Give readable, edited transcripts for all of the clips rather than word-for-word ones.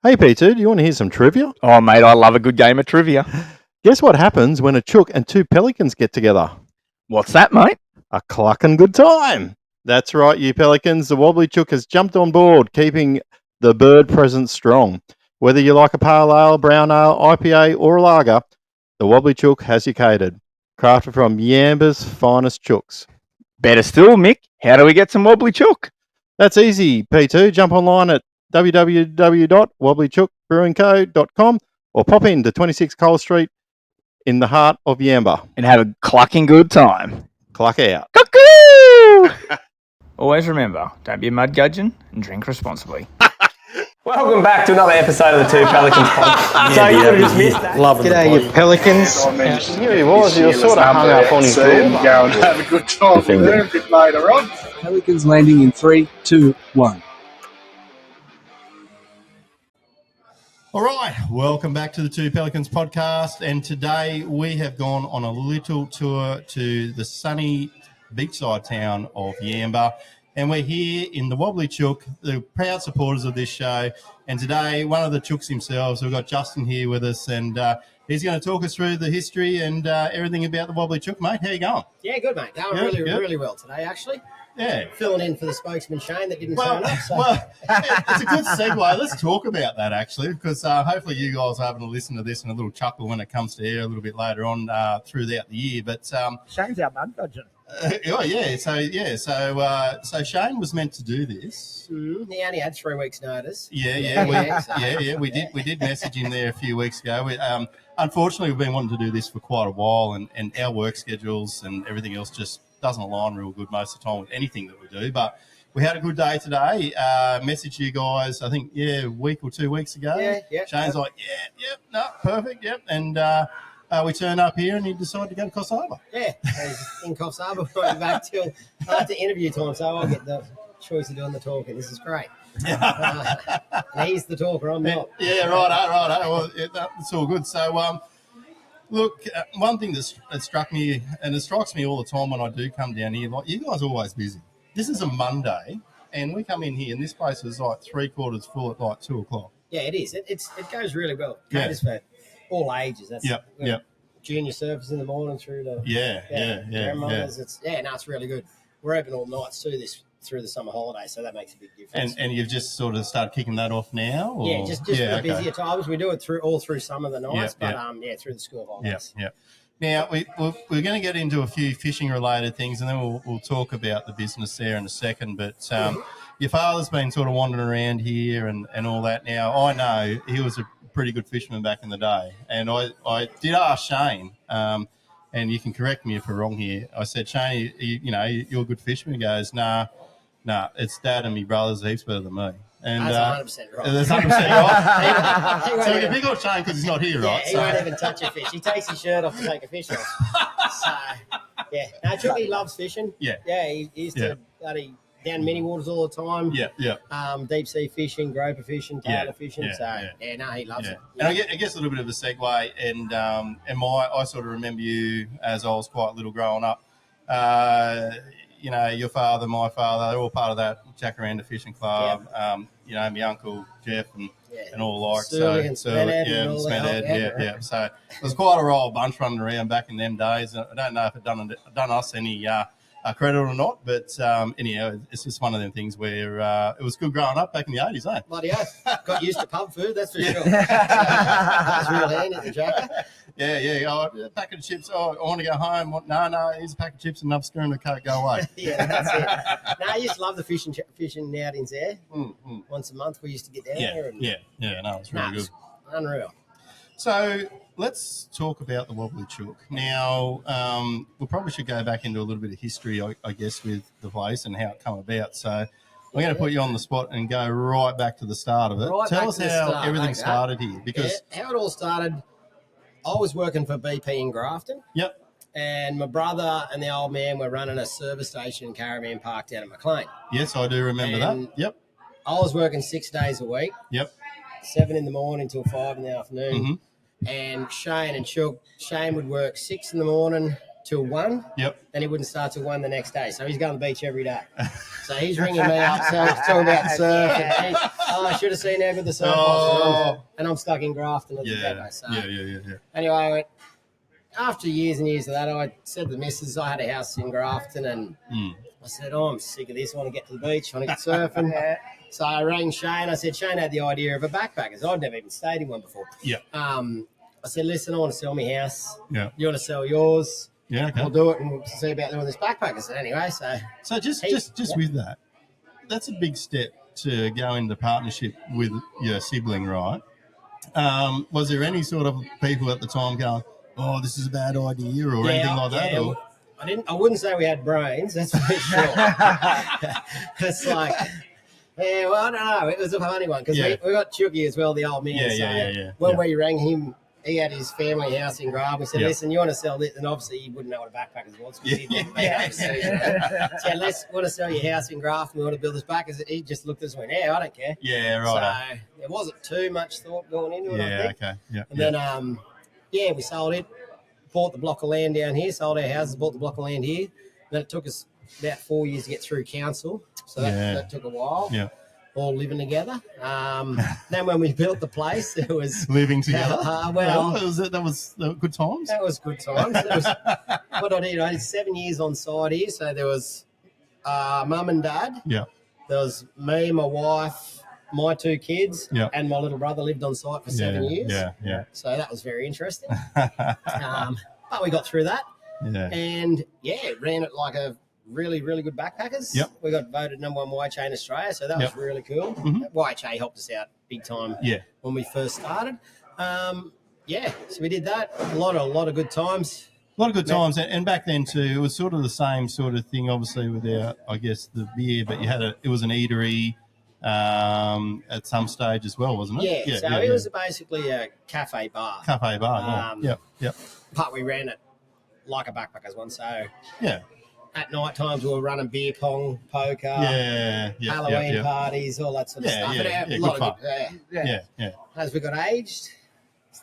Hey, P2, do you want to hear some trivia? Oh, mate, I love a good game of trivia. Guess what happens when a chook and two pelicans get together? What's that, mate? A clucking good time. That's right, you pelicans. The Wobbly Chook has jumped on board, keeping the bird presence strong. Whether you like a pale ale, brown ale, IPA, or a lager, the Wobbly Chook has you catered. Crafted from Yamba's finest chooks. Better still, Mick, how do we get some Wobbly Chook? That's easy, P2. Jump online at www.wobblychookbrewingco.com or pop into 26 Cole Street in the heart of Yamba. And have a clucking good time. Cluck out. Cuckoo! Always remember, don't be a mud gudgeon and drink responsibly. Welcome back to another episode of the Two Pelicans podcast. So you would have just missed that. G'day, you Pelicans. Here he was, you were sort of hung up on his door. Go and have a good time with them a bit later on. Pelicans landing in 3, 2, 1. All right, welcome back to the Two Pelicans podcast. And today we have gone on a little tour to the sunny beachside town of Yamba. And we're here in the Wobbly Chook, the proud supporters of this show. And today, one of the Chooks himself, we've got Justin here with us, and he's going to talk us through the history and everything about the Wobbly Chook. Mate, how you going? Yeah, good, mate. Going really well today, actually. Yeah. Filling in for the spokesman, Shane, that didn't turn up. So. Well, it's a good segue. Let's talk about that, actually, because hopefully you guys are having to listen to this and a little chuckle when it comes to air a little bit later on throughout the year. But Shane's our mud gudgeon. So Shane was meant to do this. He only had 3 weeks' notice. We did message him there a few weeks ago. Unfortunately, we've been wanting to do this for quite a while, and our work schedules and everything else just doesn't align real good most of the time with anything that we do. But we had a good day today. Messaged you guys, I think, a week or 2 weeks ago. Yeah. Shane's like, perfect, and. We turned up here and he decided to go to Coffs Harbour. Yeah, he's in Coffs Harbour. We went back till after interview time, so I'll get the choice of doing the talking. This is great. He's the talker, I'm not. Yeah, right. Well, it's all good. So, look, one thing that struck me, and it strikes me all the time when I do come down here, like, you guys are always busy. This is a Monday, and we come in here, and this place is like 3/4 full at like 2 o'clock. Yeah, it is. It goes really well. Caters for all ages. That's junior surfers in the morning through the grandmothers. It's really good. We're open all nights too through the summer holiday, so that makes a big difference. And you've just sort of started kicking that off now? Or? Yeah, just for the busier times. We do it all through summer the nights, but through the school holidays. Yeah. Now we're going to get into a few fishing related things, and then we'll talk about the business there in a second. But your father's been sort of wandering around here and all that. Now I know he was a pretty good fisherman back in the day, and I did ask Shane, and you can correct me if we're wrong here. I said, Shane, you're a good fisherman. He goes, nah, it's Dad and me brothers are heaps better than me. And that's 100% right. That's 100% right. So we can pick on Shane because he's not here, right? He won't even touch a fish. He takes his shirt off to take a fish off. Chook, he loves fishing. Yeah. Yeah, he used to bloody down mini waters all the time. Yeah. Deep sea fishing, groper fishing, tailor fishing. He loves it. And I guess a little bit of a segue. And I sort of remember you as I was quite little growing up. Your father, my father, they're all part of that Jacaranda Fishing Club. My uncle Jeff and all like. So it was quite a roll bunch running around back in them days. I don't know if it done us any credit or not, but anyhow, it's just one of them things where it was good growing up back in the 80s, eh? Bloody oath. Got used to pub food, that's for sure. That was real handy, the Jacker. Yeah. Oh, a packet of chips. Oh, I want to go home. No, here's a pack of chips and enough screw in the coat. Go away. Yeah, that's it. I used to love the fishing outings there. Once a month we used to get down there. It's really good. Unreal. So let's talk about the Wobbly Chook. Now, we probably should go back into a little bit of history, I guess, with the place and how it came about. So I'm going to put you on the spot and go right back to the start of it. Tell us how everything started here. Because how it all started, I was working for BP in Grafton. Yep. And my brother and the old man were running a service station in Caravan Park down at McLean. Yes, I do remember that. Yep. I was working 6 days a week. Yep. 7 in the morning till 5 in the afternoon. And Shane and Chook. Shane would work 6 in the morning till 1. Yep. Then he wouldn't start till 1 the next day. So he's going to the beach every day. So he's ringing me up, talking about surf. And I should have seen how good the surf was. And I'm stuck in Grafton at the depot. So anyway, I went, after years and years of that, I said to the missus, I had a house in Grafton, and I said, I'm sick of this. I want to get to the beach. I want to get surfing. So I rang Shane. I said, Shane had the idea of a backpackers. I'd never even stayed in one before. Yeah. I said, listen, I want to sell my house. Yeah. You want to sell yours? Yeah, okay. We'll do it and we'll see about doing this backpackers. Anyway, so just with that, that's a big step to go into partnership with your sibling, right? Was there any sort of people at the time going, oh, this is a bad idea or anything like that? Or? I wouldn't say we had brains, that's for sure. It's like, yeah, well, I don't know. It was a funny one because we got Chooky as well, the old man. When we rang him, he had his family house in Grafton. We said, listen, you want to sell this? And obviously he wouldn't know what a backpackers was because he'd never been overseas. So let's want to sell your house in Grafton. We want to build this backpackers. He just looked at us and went, yeah, I don't care. Yeah, right. So there wasn't too much thought going into it, I think. Okay. Yeah. And then, we sold it, bought the block of land down here, sold our houses, bought the block of land here. Then it took us about 4 years to get through council. So that took a while. Yeah. All living together. Then when we built the place, it was living together. That was good times. That was good times. It was, what I did, I did 7 years on site here. So there was mum and dad. Yeah. There was me, my wife, my 2 kids, and my little brother lived on site for 7 years. Yeah. So that was very interesting. But we got through that. Yeah. And ran it like a really, really good backpackers. Yep. We got voted number 1 YHA in Australia, so that was really cool. Mm-hmm. YHA helped us out big time when we first started. So we did that. A lot of good times. A lot of good times. And back then too, it was sort of the same sort of thing, obviously, without, I guess, the beer, but it was an eatery at some stage as well, wasn't it? It was basically a cafe bar. Yep. But we ran it like a backpackers one, so at night times we were running beer pong, poker, Halloween parties, all that sort of stuff. As we got aged,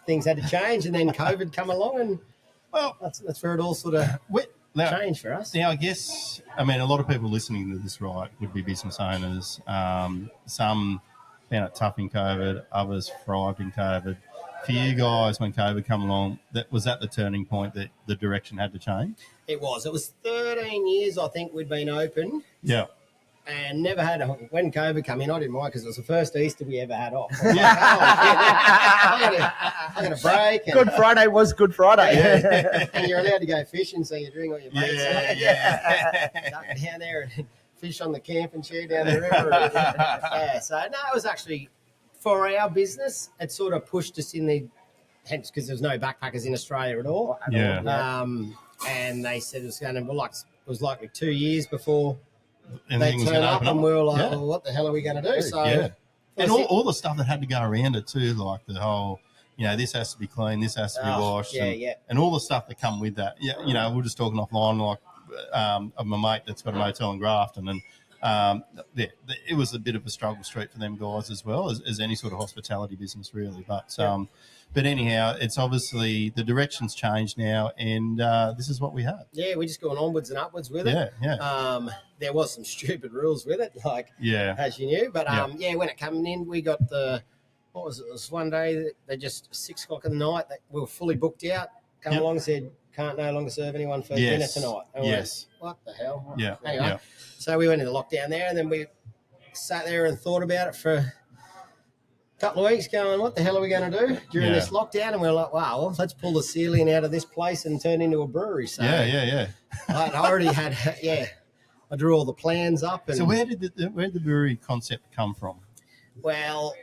things had to change, and then COVID come along, and that's where it all sort of changed for us. Now, I guess, a lot of people listening to this, right, would be business owners. Some found it tough in COVID, others thrived in COVID. For you guys, when COVID came along, was that the turning point that the direction had to change? It was. It was 13 years, I think, we'd been open. Yeah. And never had when COVID came in, I didn't mind because it was the first Easter we ever had off. I got a break. And, Good Friday was Good Friday. And you're allowed to go fishing, so you're doing all your mates. Duck down there and fish on the camping chair down the river. So no, it was actually, for our business, it sort of pushed us in the, hence because there's no backpackers in Australia at all. And they said it was going to, it was like 2 years before they turned up, and we were like, well, what the hell are we going to do? So, and all the stuff that had to go around it too, like the whole, this has to be clean, this has to be washed, and all the stuff that come with that. Yeah, we're just talking offline, like of my mate that's got a motel in Grafton, and it was a bit of a struggle street for them guys as well as any sort of hospitality business, really. But anyhow, it's obviously the direction's changed now, and this is what we have. Yeah, we're just going onwards and upwards with it. There was some stupid rules with it, as you knew. But when it came in, we got what was it? It was one day they just 6 o'clock in the night. We were fully booked out. Come along and said, can't no longer serve anyone for dinner tonight. And we went, what the hell? Anyway, so we went into lockdown there, and then we sat there and thought about it for a couple of weeks going, what the hell are we going to do during this lockdown? And we were like, wow, let's pull the ceiling out of this place and turn into a brewery. So I already had, I drew all the plans up. And so where did the brewery concept come from? Well,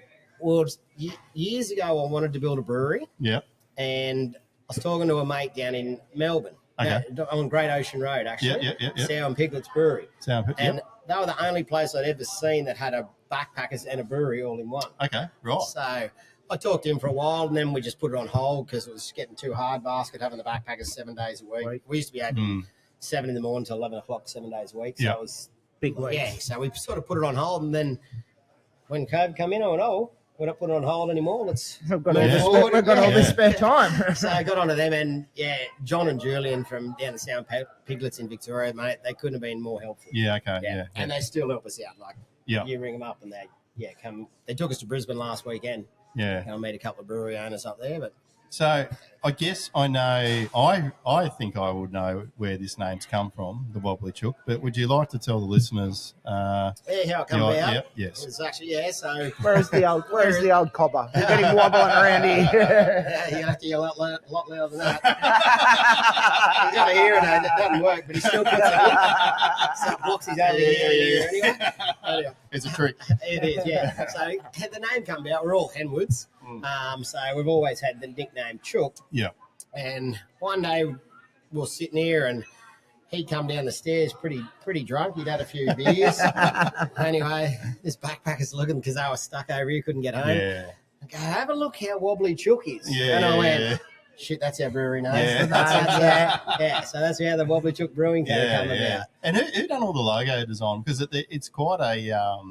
years ago, I wanted to build a brewery. Yeah. And I was talking to a mate down in Melbourne, on Great Ocean Road, actually. Sow and Piglet's Brewery. And they were the only place I'd ever seen that had a backpackers and a brewery all in one. Okay, right. So I talked to him for a while, and then we just put it on hold because it was getting too hard basket having the backpackers 7 days a week. We used to be open 7 in the morning to 11 o'clock 7 days a week. So it was big week. Yeah, so we sort of put it on hold, and then when COVID came in, I went, we're not putting it on hold anymore. We've got all this spare time. So I got onto them, and John and Julian from down the Sound Piglets in Victoria, mate, they couldn't have been more helpful. Yeah, okay, yeah. And they still help us out. Like, you ring them up, and they come. They took us to Brisbane last weekend. Yeah, and I met a couple of brewery owners up there, but. So I guess I know. I think I would know where this name's come from, the Wobbly Chook. But would you like to tell the listeners? How it come about? Yep, yes. It's actually So where's the old copper? We're getting wobbling around here. You have to yell a lot louder than that. He's got a hearing aid that doesn't work, but he still puts it in. So it blocks his own ear anyway. It's a trick. It is, yeah. So the name come about. We're all Henwoods. So we've always had the nickname Chook. Yeah. And one day we were sitting here and he'd come down the stairs pretty drunk. He'd had a few beers. Anyway, this backpacker's looking because they were stuck over here, couldn't get home. Yeah. I go, have a look how Wobbly Chook is. Yeah. And I went, shit, that's our brewery name. Yeah. So that's how the Wobbly Chook Brewing came about. And who done all the logo design? Because it's quite a,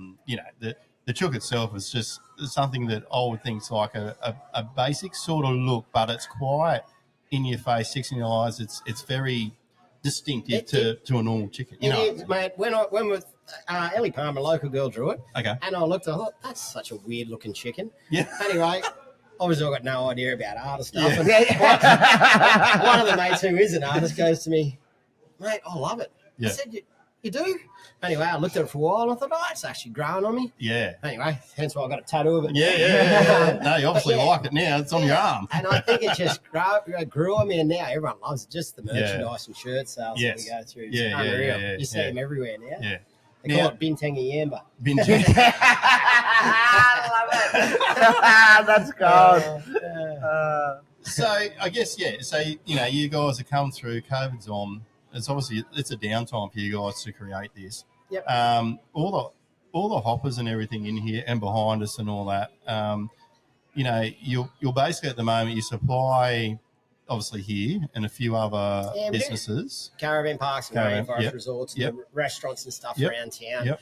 the Chook itself is just something that I would think is like a basic sort of look, but it's quite in your face, six in your eyes. It's very distinctive to a normal chicken. You know, it is, mate. When with Ellie Palmer, a local girl, drew it. Okay. And I looked, I thought, that's such a weird looking chicken. Yeah. Anyway, obviously I got no idea about art and stuff. Yeah. And one of the mates who is an artist goes to me, mate, I love it. Yeah. I said, you do? Anyway, I looked at it for a while and I thought, it's actually growing on me. Yeah. Anyway, hence why I got a tattoo of it. Yeah. No, you obviously like it now. It's on your arm. And I think it just grew on me, and now everyone loves it. Just the merchandise and shirt sales that we go through. It's unreal. You see them everywhere now. Yeah. They call it Bintangi Yamba. I love it. That's gold. So I guess, so, you guys have come through, COVID's on. It's obviously it's a downtime for you guys to create this. Yep. All the hoppers and everything in here and behind us and all that. You're basically at the moment you supply obviously here and a few other businesses, caravan parks and rainforest resorts, and the restaurants and stuff around town. Yep.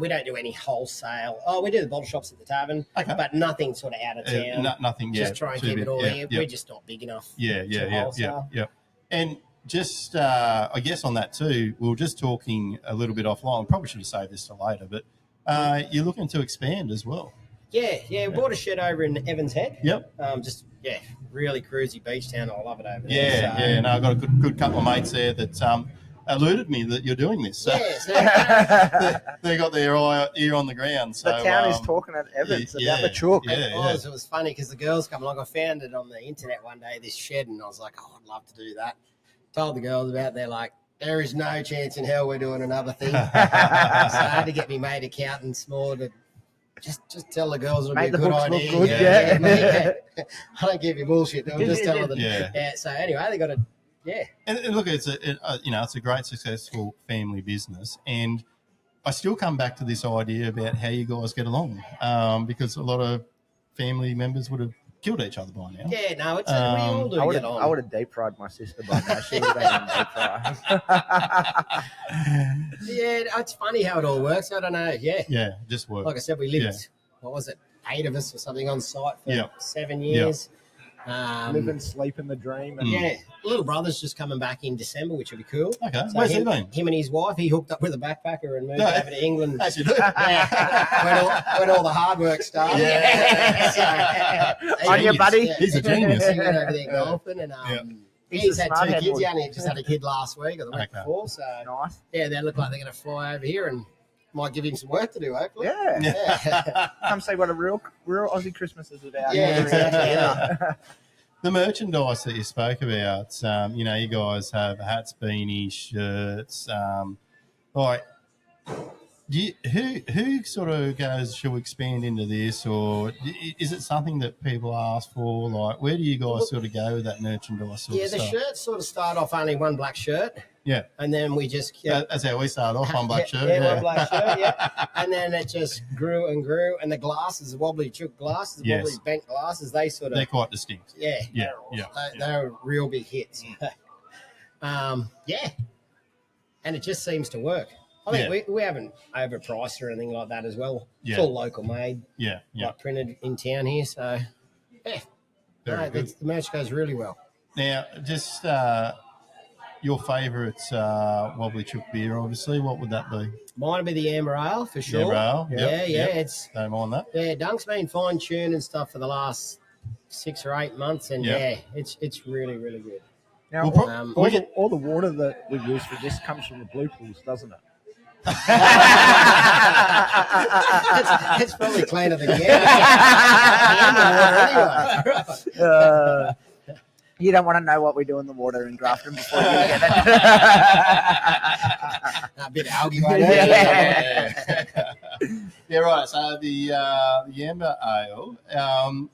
We don't do any wholesale. We do the bottle shops at the tavern, but nothing sort of out of town. Nothing. Just try and keep it all here. We're just not big enough. Yeah. And just, I guess on that too, we were just talking a little bit offline. We probably should have saved this to later, but you're looking to expand as well. Yeah. We bought a shed over in Evans Head. Yep. Really cruisy beach town. I love it over there. No, I've got a good couple of mates there that alluded me that you're doing this. So they got their ear on the ground. So the town is talking at Evans about the Chook. It was funny because the girls come along. I found it on the internet one day, this shed, and I was like, I'd love to do that. Told the girls about it. They're like, there is no chance in hell we're doing another thing. So I had to get me mate accountants more to just tell the girls it'll be a good idea. Look good, I don't give you bullshit. I'll just tell them. So anyway, they got a And look, it's a great successful family business, and I still come back to this idea about how you guys get along, because a lot of family members would have killed each other by now. Yeah, no, it's we all do get on. I would have deep fried my sister by now. She would have been in deep fry. It's funny how it all works. I don't know. Yeah, just works. Like I said, we lived, what was it, 8 of us or something on site for 7 years. Live and sleep in the dream. And little brother's just coming back in December, which would be cool. Okay, so where's he been? Him and his wife, he hooked up with a backpacker and moved over to England. As you do. When all the hard work started. On your buddy. He's a genius. He went over there golfing, and he's had 2 kids. He only just had a kid last week or the week before. So nice. Yeah, they look like they're going to fly over here and might give him some work to do, hopefully. Yeah. Come see what a real Aussie Christmas is about. Yeah, exactly. The merchandise that you spoke about, you guys have hats, beanies, shirts. Who sort of goes, shall we expand into this, or is it something that people ask for? Like, where do you guys sort of go with that merchandise sort of the stuff? shirts sort of start off only one black shirt. Yeah. And then we just... That's how we started off, one black shirt. One black shirt, And then it just grew and grew. And the glasses, the Wobbly Chook glasses, the Wobbly bent glasses, they're quite distinct. They're real big hits. And it just seems to work. I think we haven't overpriced or anything like that as well. Yeah. It's all local made. Yeah. Like printed in town here. So, yeah. The merch goes really well. Now, just your favourite Wobbly Chook beer, obviously. What would that be? Mine would be the Yamba Ale for sure. Yamba Ale. Yeah. It's don't mind that. Yeah, Dunk's been fine tuned and stuff for the last 6 or 8 months, and it's really, really good. Now, all the water that we use for this comes from the blue pools, doesn't it? It's probably cleaner than You don't want to know what we do in the water in Grafton before you get it. A bit of algae. Yeah, right. So the Yamba Ale.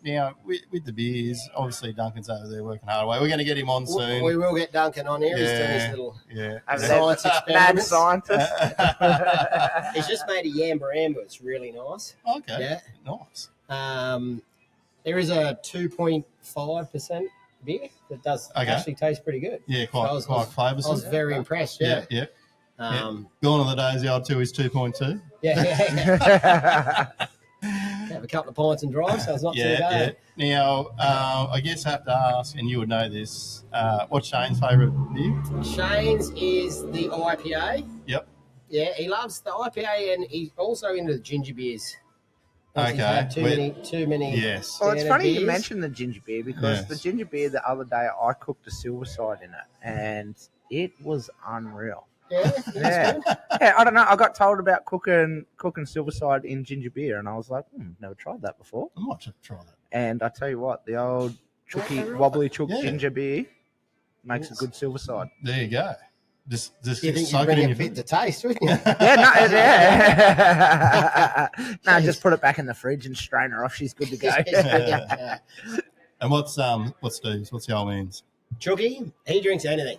Now with the beers, obviously Duncan's over there working hard away. We're going to get him on soon. We will get Duncan on here. He's doing his little science Mad experiments. scientist. He's just made a Yamba Amber. It's really nice. Okay. Yeah. Nice. There is a 2.5% beer that does actually taste pretty good. Yeah, quite flavoursome. I was very impressed. Yeah. Gone are the days the old 2 is 2.2. Yeah. Have a couple of pints and drive, so it's not too bad. Yeah. Now, I guess I have to ask, and you would know this, what's Shane's favourite beer? Shane's is the IPA. Yep. Yeah, he loves the IPA, and he's also into the ginger beers. Okay. He's had too many. Yes. Well, it's funny beers. you mentioned the ginger beer because the ginger beer the other day I cooked a Silverside in it, and it was unreal. Yeah. Yeah, I don't know. I got told about cooking Silverside in ginger beer, and I was like, never tried that before. I might have to try that. And I tell you what, the old Wobbly Chook ginger beer makes a good Silverside. There you go. Just you think soak you'd it in bring your a bit to taste, wouldn't you? Just put it back in the fridge and strain her off. She's good to go. And what's Steve's? What's the old man's? Chooky, he drinks anything.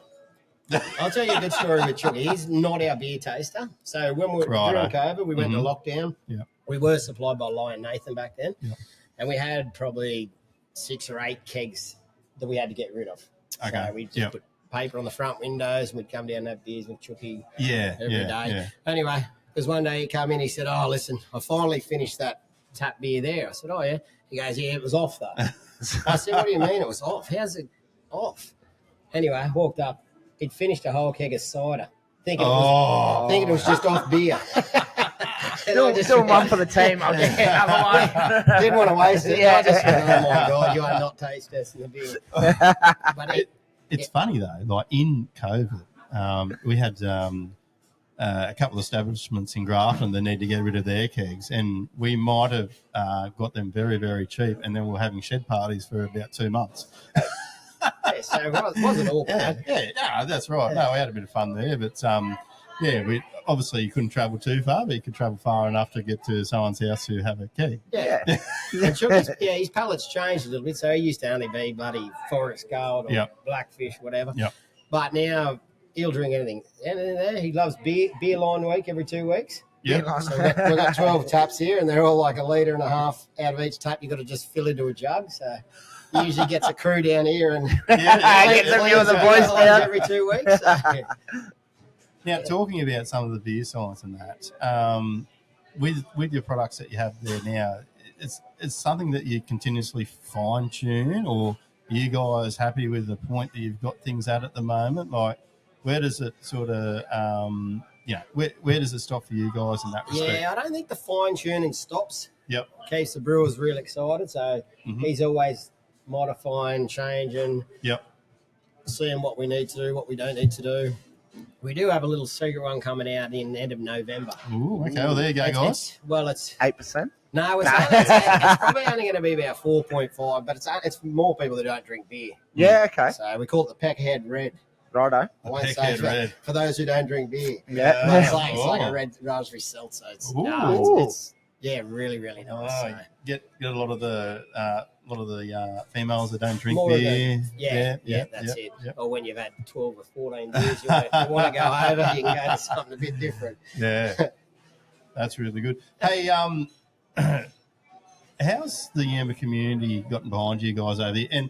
I'll tell you a good story with Chooky. He's not our beer taster. So when we were during COVID, we went to lockdown. Yeah. We were supplied by Lion Nathan back then. Yeah. And we had probably 6 or 8 kegs that we had to get rid of. Okay. So we just put paper on the front windows and we'd come down and have beers with Chooky every day. Yeah. Anyway, because one day he came in, he said, "Oh, listen, I finally finished that tap beer there." I said, "Oh, yeah." He goes, "Yeah, it was off, though." I said, "What do you mean it was off? How's it off?" Anyway, I walked up. He'd finished a whole keg of cider, thinking it was just off beer. Still one for the team. I'll just get another one. Didn't want to waste it. I just went, "Oh, my God, you are not taste testing the beer." But it's funny, though. Like, in COVID, we had a couple of establishments in Grafton that need to get rid of their kegs, and we might have got them very, very cheap, and then we were having shed parties for about 2 months. So it wasn't all bad. Yeah, that's right. No, we had a bit of fun there, but we obviously you couldn't travel too far, but you could travel far enough to get to someone's house who have a keg. Yeah. And his palate's changed a little bit, so he used to only be bloody Forest Gold or Blackfish, whatever. Yep. But now he'll drink anything. Anything there. He loves beer line week every 2 weeks. Yeah. So we've got 12 taps here, and they're all like 1.5 litres out of each tap. You've got to just fill into a jug. So he usually gets a crew down here and gets a few of the boys down every 2 weeks. So. Now, talking about some of the beer science and that, with your products that you have there now, it's something that you continuously fine tune, or are you guys happy with the point that you've got things at the moment? Like, where does it sort of, where does it stop for you guys in that respect? Yeah, I don't think the fine tuning stops. Yep. Keeps the brewers real excited, so he's always modifying, changing, seeing what we need to do, what we don't need to do. We do have a little secret one coming out in the end of November. Ooh, okay. Well, there you go, guys. It's 8%. No, it's probably only going to be about 4.5, but it's more people that don't drink beer. Yeah, okay. So we call it the Peckerhead Red. Righto. I won't say Red. for those who don't drink beer. Yeah. It's like a red raspberry seltzer. It's really, really nice. So. Get a lot of the females that don't drink More beer. That's it. Yep. Or when you've had 12 or 14 beers, you want to go over, you can go to something a bit different. Yeah, that's really good. Hey, how's the Yamba community gotten behind you guys over there? And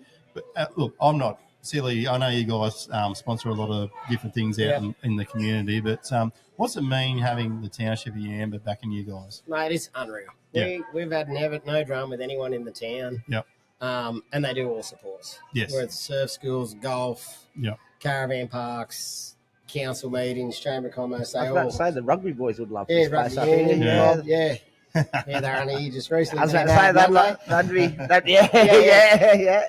look, I'm not silly. I know you guys sponsor a lot of different things out in the community, but what's it mean having the township of Yamba backing you guys? Mate, it's unreal. Yeah. We've had no drama with anyone in the town. Yep. And they do all supports. Yes. Whether it's surf schools, golf, Yep. caravan parks, council meetings, chamber of commerce. I was about to say the rugby boys would love this place up here. Yeah. Yeah, they're only just recently. I was about to say that'd be yeah.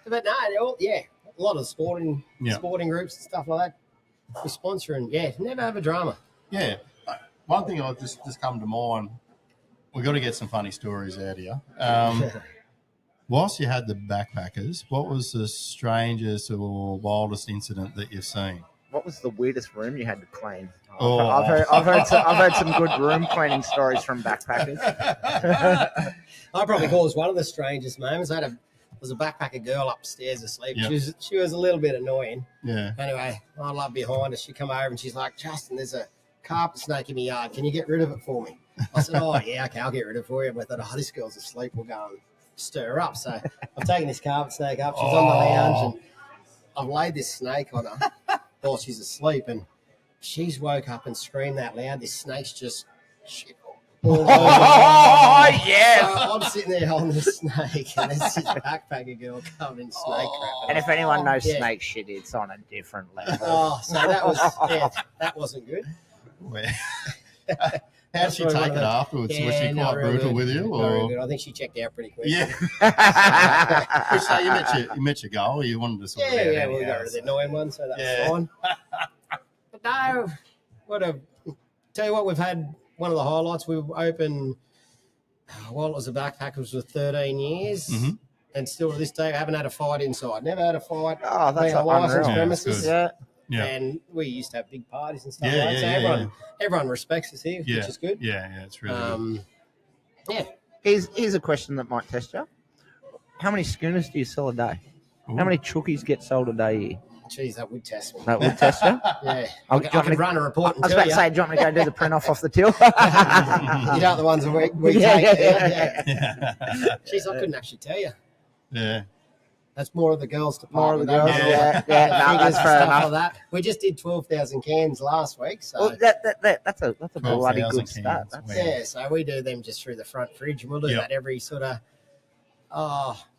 But no, a lot of sporting groups and stuff like that. We're sponsoring, never have a drama. Yeah. One thing I've just come to mind, we've got to get some funny stories out of you. Whilst you had the backpackers, what was the strangest or wildest incident that you've seen? What was the weirdest room you had to clean? Oh. I've heard some good room cleaning stories from backpackers. I probably call this one of the strangest moments. There was a backpacker girl upstairs asleep. Yep. She was a little bit annoying. Yeah. Anyway, I love behind her. She come over and she's like, Justin, there's a carpet snake in my yard. Can you get rid of it for me? I said, oh, yeah, okay, I'll get rid of it for you. And I thought, this girl's asleep. We'll go and stir her up. So I've taken this carpet snake up. She's on the lounge and I've laid this snake on her while she's asleep. And she's woke up and screamed that loud. This snake's just shit all over. Oh, yes. So I'm sitting there holding this snake and there's this backpacker girl covered in snake crap. And if anyone knows snake shit, it's on a different level. So that wasn't good. How did she take it afterwards? Was she quite brutal with you? Not really good. I think she checked out pretty quick. Yeah. So you met your goal. You wanted to sort of we got rid of the annoying one, so that's fine. But no, tell you what, we've had one of the highlights. We've opened, it was a backpackers for 13 years. Mm-hmm. And still to this day, we haven't had a fight inside. Never had a fight. Oh, that's a licensed premises. Yeah. And we used to have big parties and stuff like that. So everyone respects us here, which is good. Yeah, it's really good. Here's a question that might test you. How many schooners do you sell a day? Ooh. How many chookies get sold a day here? Jeez, that would test me. That would test you? Yeah. I could run a report and I was about to say, do you want me to go do the print off the till? You know the ones that we take. Yeah. Jeez, I couldn't actually tell you. Yeah. That's more of the girls' department. More of the girls, yeah. No, that's fair enough. That. We just did 12,000 cans last week. So well, that's a bloody good start. So we do them just through the front fridge, and we'll do that every sort of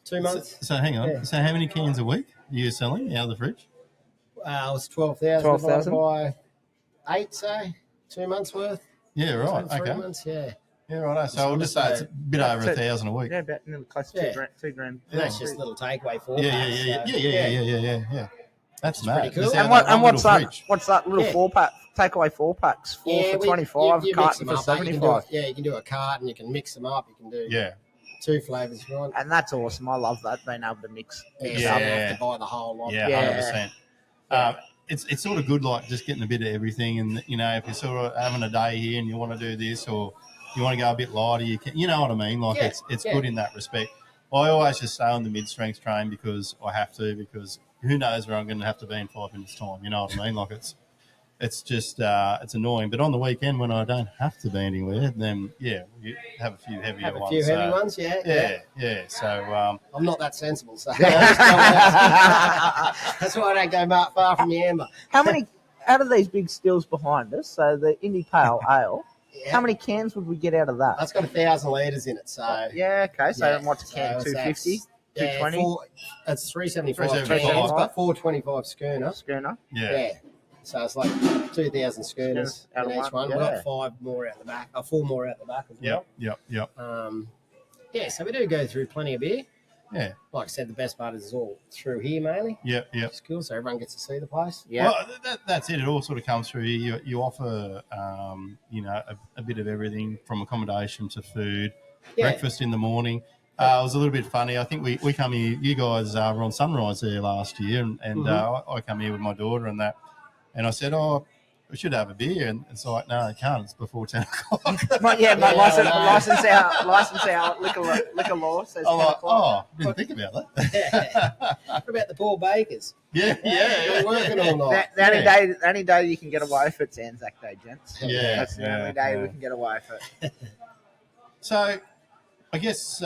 2 months. So hang on. Yeah. So how many cans a week are you selling out of the fridge? It was 12,000 by 8, say 2 months worth. Yeah, right. 3 months, Yeah, right. So we'll just say it's a bit over 1,000 a week. Yeah, about close to $2 grand. And that's just a little takeaway for Yeah. That's mad. Pretty cool. And what's that little 4-pack takeaway 4-packs? 4 for 25, carton for 75. You can do a carton. You can mix them up. You can do 2 flavors if you want. And that's awesome. I love that, being able to mix. You don't have to buy the whole lot. Yeah, 100%. It's sort of good, like just getting a bit of everything. And if you're sort of having a day here and you want to do this, or you want to go a bit lighter, you can. You know what I mean? Like it's good in that respect. I always just stay on the mid-strength train because I have to. Because who knows where I'm going to have to be in 5 minutes' time? You know what I mean? Like it's just it's annoying. But on the weekend when I don't have to be anywhere, then you have a few heavier ones. Heavy ones, yeah. So I'm not that sensible, so that's why I don't go far from Yamba. How many out of these big stills behind us? So the Indy Pale Ale. How many cans would we get out of that? That's got 1,000 litres in it. So okay. So what's a can? 250, 220. It's 375. Cans, but 425 schooner. Yeah. So it's like 2,000 schooners in each one. We've got 5 more out the back, 4 more out the back as well. Yep. So we do go through plenty of beer. Yeah. Like I said, the best part is all through here mainly. Yep. It's cool, so everyone gets to see the place. Yeah. Well, that's it. It all sort of comes through here. You offer, a bit of everything from accommodation to food, breakfast in the morning. It was a little bit funny. I think we come here. You guys were on Sunrise there last year, and I come here with my daughter and that. And I said, we should have a beer. And it's like, no, it can't. It's before 10 o'clock. License out liquor law says 10 o'clock. Didn't think about that. What about the poor bakers? Yeah. They're working all night. The only day you can get away with it's Anzac Day, gents. Yeah. That's the only day we can get away with it. So, I guess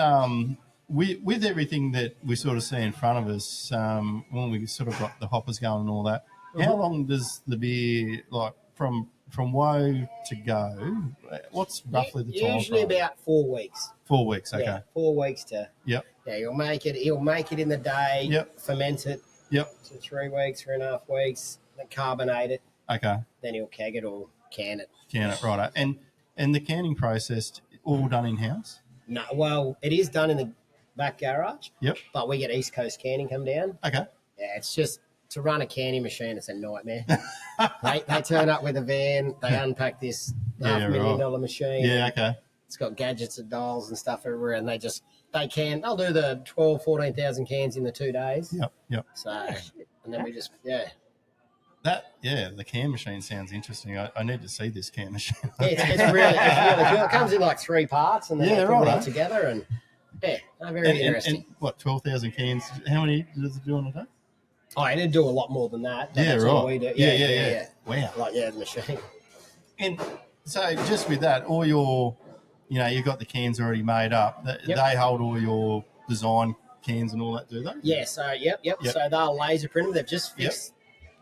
with everything that we sort of see in front of us, when we sort of got the hoppers going and all that, how long does the beer, like, from woe to go? What's roughly the time? Usually about 4 weeks. 4 weeks, okay. Yeah, 4 weeks to. Yep. Yeah, he'll make it in the day. Yep. Ferment it. Yep. So 3 weeks, 3.5 weeks. Then carbonate it. Okay. Then he'll keg it or can it. Can it, right. And the canning process, all done in-house? No, well, it is done in the back garage. Yep. But we get East Coast canning come down. Okay. Yeah, it's just to run a canning machine. It's a nightmare. they turn up with a van. They unpack this $500,000 machine. Yeah. Okay. It's got gadgets and dials and stuff everywhere, and they'll do the 12, 14,000 cans in the 2 days. Yep. So, and then we just the can machine sounds interesting. I need to see this can machine. Yeah, it's really cool. It comes in like 3 parts, and then they put it all together, and very interesting. And what, 12,000 cans? How many does it do on a day? Oh, it'd do a lot more than that. That's all we do. Yeah. Wow. Like, the machine. And so just with that, all your, you've got the cans already made up. They hold all your design cans and all that, do they? Yeah, so, yep. So they'll laser print them. They've just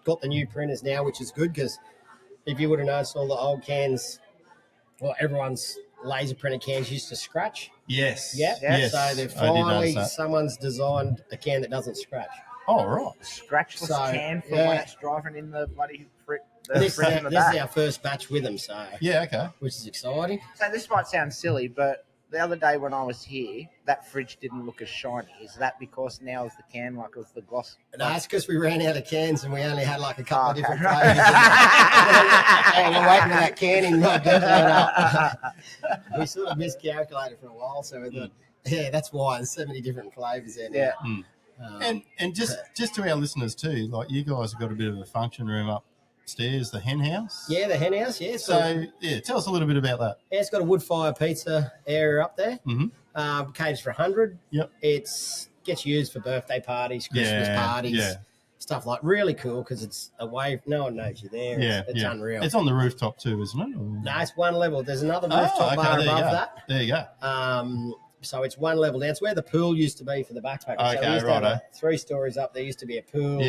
got the new printers now, which is good because if you would have noticed all the old cans, well, everyone's laser printed cans used to scratch. Yes. Yeah. Yes. So they've finally, someone's designed a can that doesn't scratch. Oh, right. Scratchless can for when it's driving in the bloody This is our first batch with them, so okay, which is exciting. So this might sound silly, but the other day when I was here, that fridge didn't look as shiny. Is that because now is the can like it was the gloss? No, it's because we ran out of cans and we only had like a couple of different flavors. We're waiting for that canning mug to turn up. We sort of miscalculated for a while, so we thought, that's why there's so many different flavors in there. Yeah. And just to our listeners too, like you guys have got a bit of a function room upstairs, the hen house. Yeah, the hen house. Yeah. So tell us a little bit about that. Yeah, it's got a wood fire pizza area up there. Mm-hmm. Caged for 100. Yep. It's gets used for birthday parties, Christmas parties, stuff like really cool because it's away. No one knows you're there. It's unreal. It's on the rooftop too, isn't it? Or... No, it's one level. There's another rooftop bar above that. There you go. So it's one level down. It's where the pool used to be for the backpackers. Okay, so right. 3 stories up, there used to be a pool,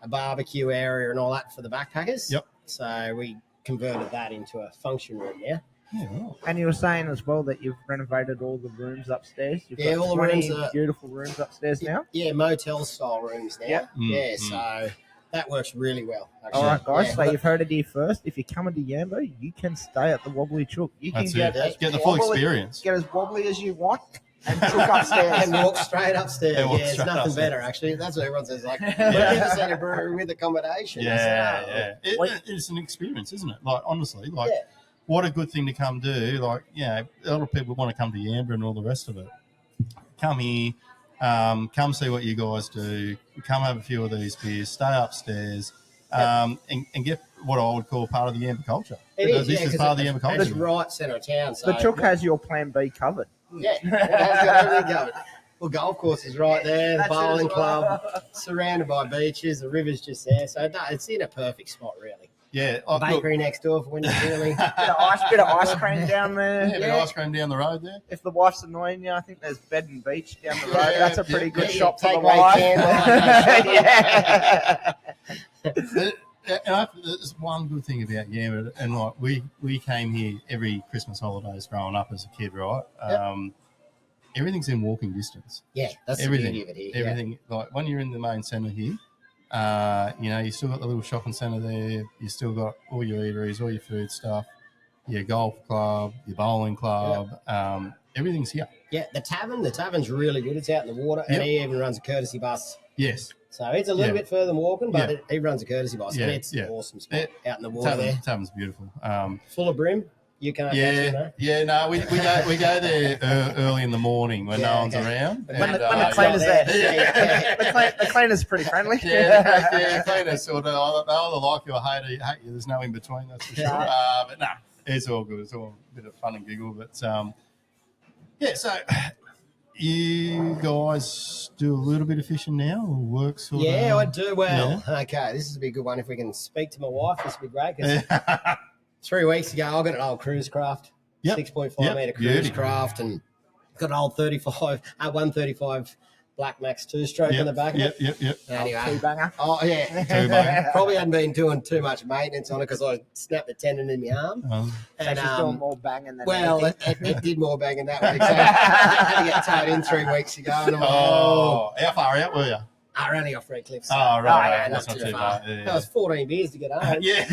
a barbecue area, and all that for the backpackers. Yep. So we converted that into a function room now. Yeah, right. And you were saying as well that you've renovated all the rooms upstairs. You've got all the rooms are beautiful rooms upstairs now. Yeah, motel style rooms now. Yep. So that works really well. Actually. All right, guys. So you've heard it here first. If you're coming to Yamba, you can stay at the Wobbly Chook. You can get the full experience. Get as wobbly as you want and chook upstairs. And walk straight upstairs. It's nothing better, actually. That's what everyone says. Like, we've never seen a brewery with accommodation. It's an experience, isn't it? Like, honestly, what a good thing to come do. Like, a lot of people want to come to Yamba and all the rest of it. Come here. Come see what you guys do. Come have a few of these beers. Stay upstairs, and get what I would call part of the Yamba culture. This is part of the Yamba culture. It's right centre of town. So the Chook has your plan B covered. Yeah, it's got everything covered. Well, golf course is right there. The bowling club, surrounded by beaches. The river's just there, so it's in a perfect spot, really. Yeah, bakery next door for when you're feeling. bit of ice cream down there. Yeah, a bit of ice cream down the road there. If the wife's annoying you, I think there's Bed and Beach down the road. That's a pretty good shop for the wife. There's one good thing about Yamba, and like we came here every Christmas holidays growing up as a kid, right? Everything's in walking distance. Yeah, that's everything. The beauty of it here. Everything, like when you're in the main centre here. You still got the little shopping centre there. You still got all your eateries, all your food stuff, your golf club, your bowling club. Everything's here. Yeah, the tavern's really good. It's out in the water, and he even runs a courtesy bus. Yes. So it's a little bit further than walking, but he runs a courtesy bus, and it's an awesome spot out in the water there. Tavern's beautiful. Full of brim. You can't. No, we go there early in the morning when no one's around. When the cleaner's there. The cleaner's pretty friendly. The cleaner's sort of either like you or hate you. There's no in between, that's for sure. But no, it's all good. It's all a bit of fun and giggle. But so you guys do a little bit of fishing now, or work sort of? Yeah, I do. Well, okay, this is a big good one. If we can speak to my wife, this would be great. Cause 3 weeks ago, I got an old cruise craft, 6.5 metre cruise craft, and got an old 135 Black Max 2-stroke in the back. Yep. Anyway. Two-banger. Oh, yeah. Two-banger. Probably hadn't been doing too much maintenance on it because I snapped the tendon in my arm. So she's doing more banging than well, anything. it did more banging that week. So I had to get towed in 3 weeks ago. And I'm how far out were you? I ran off Red Cliffs. Oh, right. Not That's too far. Yeah. That was 14 beers to get home. Yeah.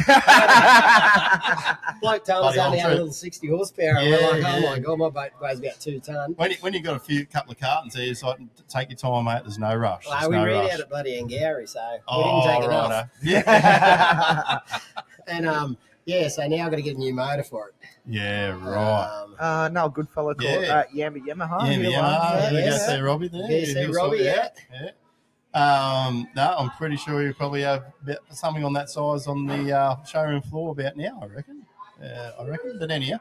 Bloke told us only had a little 60 horsepower. And we're like, oh my God, my boat weighs about 2 ton. When you got couple of cartons there, it's like, take your time, mate. There's no rush. Well, we ran out at bloody Angary, so we didn't take enough. Yeah. And so now I've got to get a new motor for it. Yeah, right. No, a good fella called Yamba Yamaha. Yeah. We go see Robbie there. Yeah, see Robbie, yeah. No, I'm pretty sure you probably have something on that size on the showroom floor about now, I reckon. But anyhow.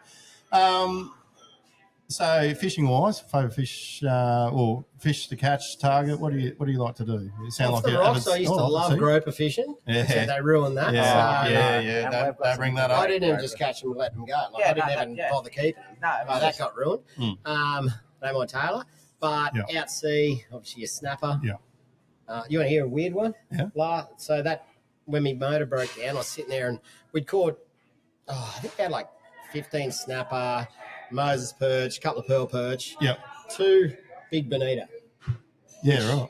So fishing wise, favourite fish or fish to catch target, what do you like to do? You sound Off like the rocks, I used to love groper fishing. Yeah. So they ruined that. Yeah. Don't bring that up. I didn't even just catch them and let them go. I didn't even bother keeping them. No, that got ruined. No more Taylor. But out sea, obviously a snapper. Yeah. You want to hear a weird one? Yeah. So that when my motor broke down, I was sitting there and we'd caught, I think we had like 15 snapper, Moses perch, a couple of pearl perch, 2 big bonito.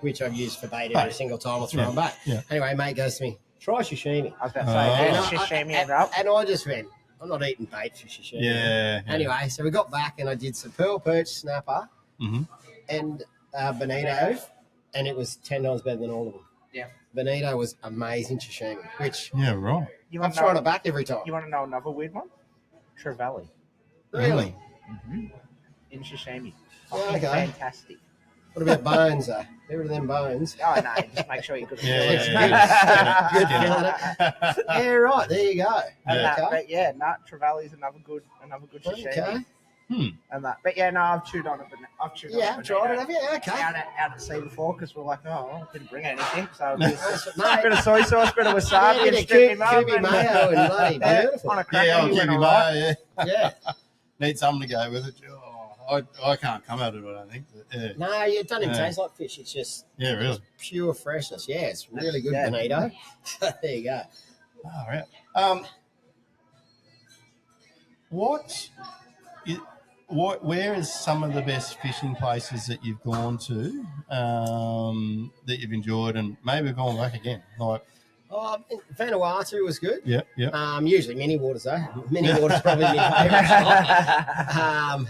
Which I've used for bait every single time I throw them back. Yeah. Anyway, mate goes to me, try sashimi. I was about to say, sashimi and I just went, I'm not eating bait for sashimi. Yeah. Anyway, so we got back and I did some pearl perch, snapper, and bonito, and it was 10 times better than all of them. Yeah. Bonito was amazing sashimi, which I'm trying it back every time. You want to know another weird one? Trevally. Really? In sashimi. Okay. Fantastic. What about bones, though? Get rid of them bones. Oh, no, just make sure you're good. Good yeah, right. There you go. Trevally is another good sashimi. Okay. And that, but I've chewed on it. I've tried it. Have you? Okay. Out at sea before because we're like, I didn't bring anything, so a bit of soy sauce, bit of wasabi, and strip him up, and mayo and bloody beautiful. On a cracker, yeah. Need something to go with it. I can't come at it, I don't think. No, it doesn't even taste like fish. It's just really pure freshness. Yeah, it's really good bonito. There you go. All right. Where is some of the best fishing places that you've gone to that you've enjoyed and maybe gone back again? Like, Vanuatu was good. Yeah. Usually mini waters though. Mini waters probably my favourite spot.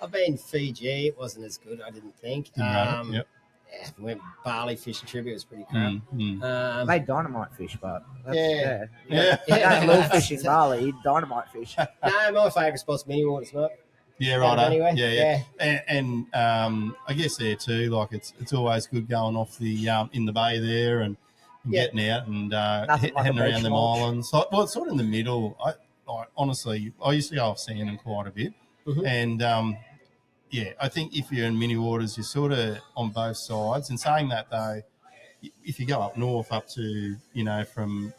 I've been Fiji. It wasn't as good, I didn't think. Went Bali fishing tribute. It was pretty crap. They dynamite fish, but little fish in Bali, dynamite fish. No, my favourite spot's mini waters, mate. Yeah, right. Anyway, yeah. And I guess there too, like it's always good going off the in the bay there and getting out and heading around them islands. Well, it's sort of in the middle. I honestly, I used to go off Sandon quite a bit, and I think if you're in mini waters, you're sort of on both sides. And saying that though, if you go up north, up to from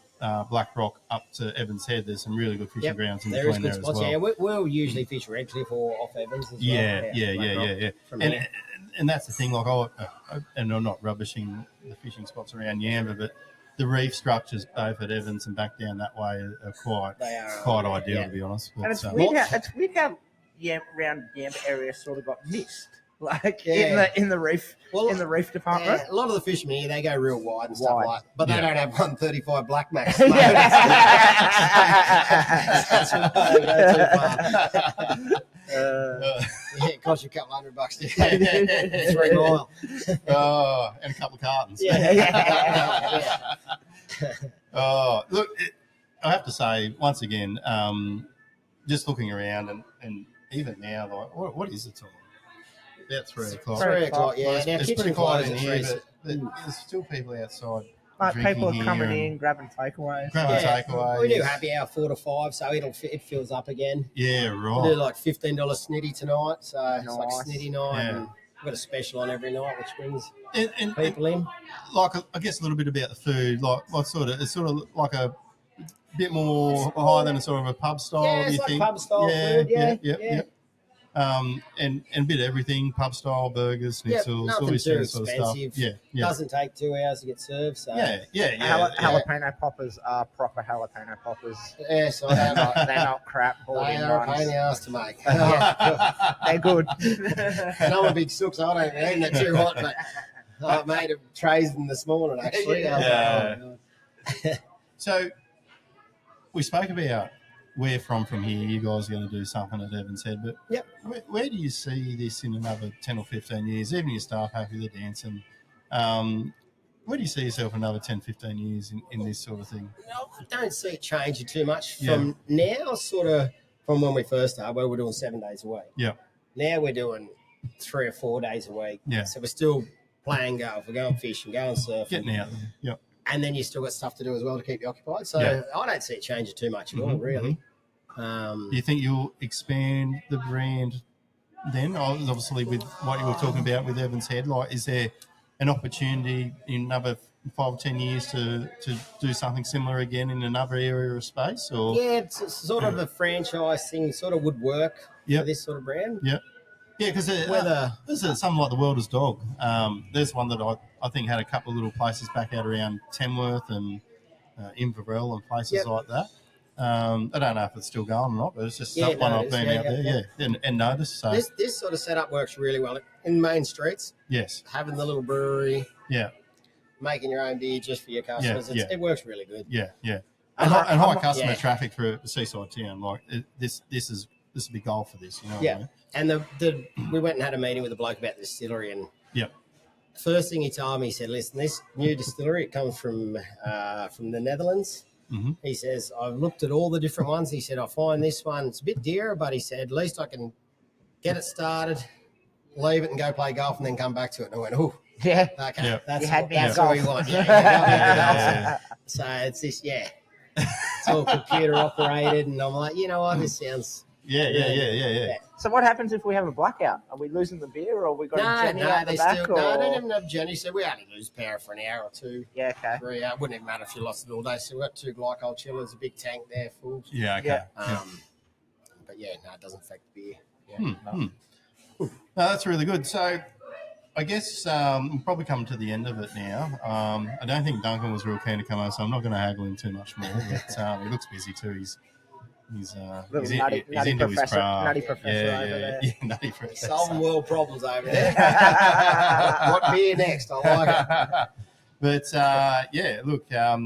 Black Rock up to Evans Head, there's some really good fishing grounds in between there as well. Yeah, we'll usually fish Redcliffe or off Evans as well. Yeah. And that's the thing. Like, and I'm not rubbishing the fishing spots around Yamba, but the reef structures both at Evans and back down that way are quite ideal, to be honest. But, and it's weird how around Yamba area sort of got missed. Like in the reef department. Yeah, a lot of the fishermen here, they go real wide and stuff like that. But they don't have 135 Black Max. That's why they go too far. It costs you a couple $100 to get 3 mile. And a couple of cartons. Look, I have to say, once again, just looking around and even now, like, what is the time? About 3 o'clock. 3 o'clock, yeah. Now, it's pretty quiet in here, but there's still people outside. Like people are coming in, grabbing takeaways. Takeaways. We do happy hour 4 to 5, so it fills up again. Yeah, right. We do like $15 snitty tonight, so it's like snitty night. And we've got a special on every night, which brings people in. Like, I guess a little bit about the food. Like it's sort of like a bit more higher than a sort of a pub style. Yeah, it's like pub style food. Yeah. and a bit of everything, pub style burgers, schnitzels, nothing all this too sort of expensive. stuff. Yeah. Doesn't take 2 hours to get served. So Jalapeno poppers are proper jalapeno poppers. Yeah, so they're not crap. They are a pain in the ass to make. They're good. And I'm a big sook, so I don't even eat that too hot. But I made trays them this morning actually. So we spoke about where from here. You guys are going to do something at Evans Head, but where do you see this in another 10 or 15 years? Even your staff happy with the dancing. Where do you see yourself in another 10, 15 years in this sort of thing? No, I don't see it changing too much from now, sort of from when we first started, where we're doing 7 days a week. Yeah. Now we're doing 3 or 4 days a week. Yeah. So we're still playing golf, we're going fishing, going surfing. Getting out there. Yep. And then you still got stuff to do as well to keep you occupied. So I don't see it changing too much at all, really. Do you think you'll expand the brand then? Obviously, with what you were talking about with Evans Head, like, is there an opportunity in another 5 or 10 years to do something similar again in another area of space? Or it's sort of a franchise thing, sort of would work for this sort of brand. Yeah. Yeah, because there's something like the Welder's Dog. There's one that I think had a couple of little places back out around Tamworth and Inverell and places like that. I don't know if it's still going or not, but it's just one I've been out there, and noticed. So this sort of setup works really well in main streets. Yes, having the little brewery. Yeah, making your own beer just for your customers. It works really good. Yeah. And high customer traffic for a seaside town like this would be gold for this. You know. Yeah. And we went and had a meeting with the bloke about the distillery, and first thing he told me, he said, "Listen, this new distillery, it comes from the Netherlands." Mm-hmm. He says, "I've looked at all the different ones." He said, "I find this one, it's a bit dearer, but he said, at least I can get it started, leave it and go play golf and then come back to it." And I went, "Oh, yeah, okay, that's what we want." So it's this, it's all computer operated, and I'm like, you know what, this sounds... Yeah. So what happens if we have a blackout? Are we losing the beer, or we got Jenny out the back? No, I don't even have Jenny. So we only lose power for an hour or two. Yeah, okay. 3 hours. It wouldn't even matter if you lost it all day. So we've got 2 glycol chillers, a big tank there full. Yeah, okay. But no, it doesn't affect the beer. No, that's really good. So I guess we'll probably come to the end of it now. I don't think Duncan was real keen to come on, so I'm not going to haggle him too much more. But he looks busy too. He's nutty into his craft. Nutty professor over there. Yeah, nutty professor. Solving world problems over there. What beer next? I like it. But look, a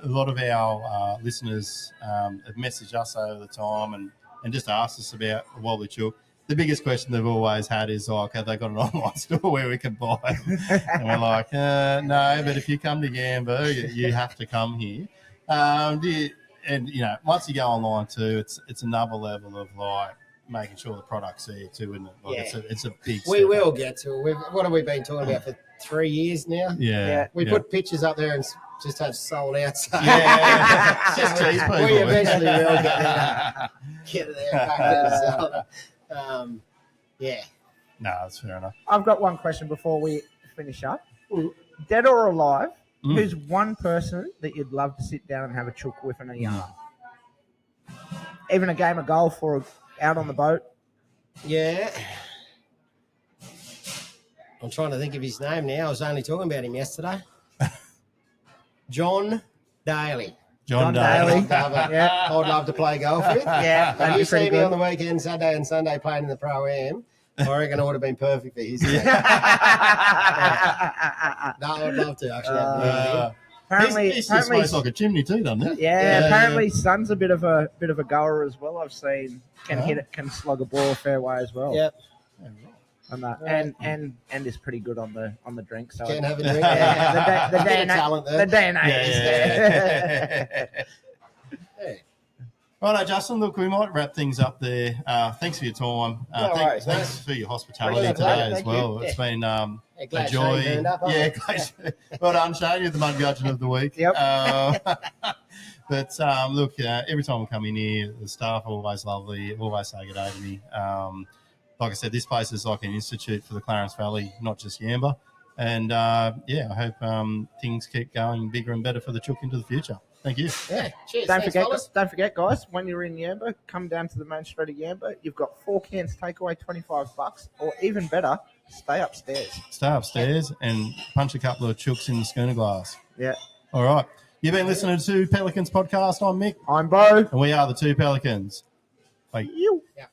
lot of our listeners have messaged us over the time and just asked us about Wobbly Chook. The biggest question they've always had is like, have they got an online store where we can buy them? And we're like, no, but if you come to Yamba, you have to come here. And once you go online too, it's another level of like making sure the product's there too, isn't it? Like it's a big. We will get to it. What have we been talking about for 3 years now? Yeah. We put pictures up there and just have sold out. So just tease people. We eventually will get there. Back there. No, that's fair enough. I've got one question before we finish up. Dead or alive? Who's one person that you'd love to sit down and have a chook with and a yarn? Even a game of golf or out on the boat? Yeah. I'm trying to think of his name now. I was only talking about him yesterday. John Daly. John Daly. I would love to play golf with. Yeah. If you see me on the weekend, Saturday and Sunday playing in the Pro-Am, I reckon it would have been perfect for his game. No, I'd love to actually. Apparently, he smokes like a chimney too, doesn't it? Yeah, apparently Son's a bit of a goer as well. I've seen can slug a ball a fair way as well. Yep. And is pretty good on the drink. So can have a drink. The DNA is there. Righto, Justin. Look, we might wrap things up there. Thanks for your time. Thanks for your hospitality today as well. It's been a joy. Glad. Well done, Shane. You're the mud gudgeon of the week. Yep. But look, every time we come in here, the staff are always lovely. Always say good day to me. Like I said, this place is like an institute for the Clarence Valley, not just Yamba. And I hope things keep going bigger and better for the Chook into the future. Thank you. Yeah, cheers. Don't Thanks, forget, fellas. guys, when you're in Yamba, come down to the main street of Yamba. You've got 4 cans takeaway, $25, or even better, stay upstairs. Stay upstairs and punch a couple of chooks in the schooner glass. Yeah. All right. You've been listening to Pelicans Podcast. I'm Mick. I'm Bo. And we are the Two Pelicans. Bye. You. Yeah.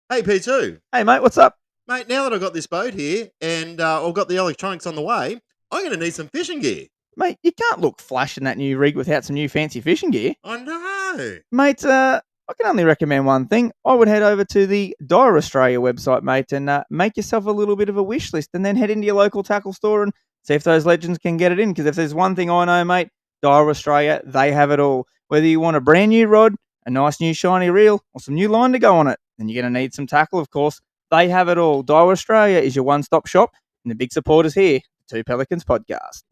Hey, P2. Hey, mate, what's up? Mate, now that I've got this boat here and I've got the electronics on the way, I'm going to need some fishing gear. Mate, you can't look flash in that new rig without some new fancy fishing gear. I know. Mate, I can only recommend one thing. I would head over to the Dire Australia website, mate, and make yourself a little bit of a wish list and then head into your local tackle store and see if those legends can get it in. Because if there's one thing I know, mate, Dire Australia, they have it all. Whether you want a brand new rod, a nice new shiny reel, or some new line to go on it, then you're going to need some tackle, of course. They have it all. Dire Australia is your one-stop shop, and the big supporters here, the Two Pelicans Podcast.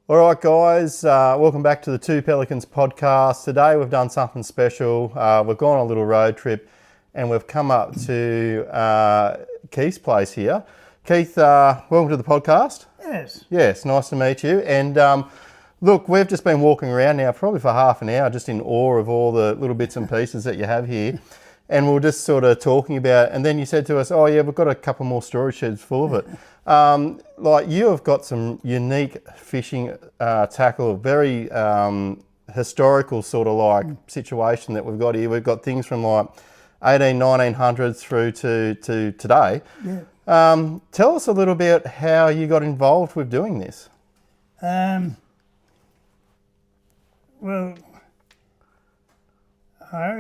All right, guys, welcome back to the Two Pelicans Podcast. Today we've done something special. We've gone on a little road trip and we've come up to Keith's place here. Keith, welcome to the podcast. Yes. Yes, nice to meet you. And look, we've just been walking around now probably for half an hour just in awe of all the little bits and pieces that you have here. And we were just sort of talking about, and then you said to us, oh yeah, we've got a couple more storage sheds full of it. Like you have got some unique fishing tackle, very historical sort of like situation that we've got here. We've got things from like 1900s through to today. Yeah. Tell us a little bit how you got involved with doing this. Well, I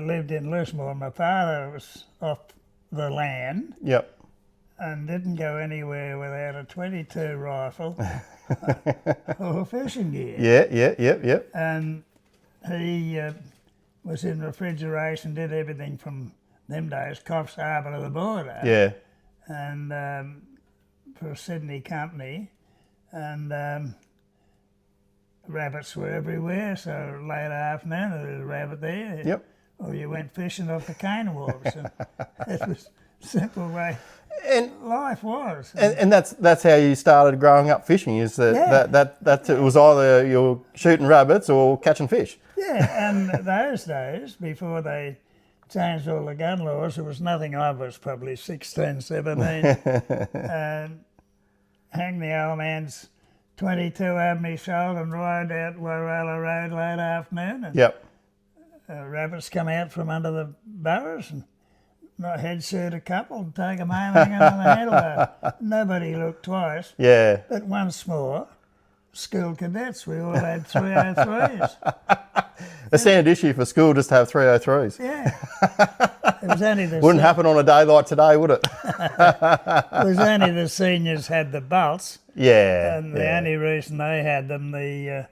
lived in Lismore. My father was off the land. Yep. And didn't go anywhere without a 22 rifle or fishing gear. Yep. And he was in refrigeration, did everything from them days, Coffs Harbour to the border. Yeah. And for a Sydney company. And rabbits were everywhere, so late afternoon there was a rabbit there. Yep. Or you went fishing off the cane wolves. It was a simple way. And life was, and that's how you started growing up fishing. Is that it was either you're shooting rabbits or catching fish. Yeah, and those days before they changed all the gun laws, there was nothing. I was probably 16, 17, and hang the old man's 22 over my shoulder and ride out Warrella Road late afternoon. And yep. Rabbits come out from under the burrows and I head shoot a couple and take them home hanging on the handlebar. Nobody looked twice. Yeah. But once more, school cadets, we all had 303s. A standard issue for school just to have 303s. Yeah. It was only the wouldn't happen on a day like today, would it? It was only the seniors had the bolts. Yeah. And the only reason they had them, the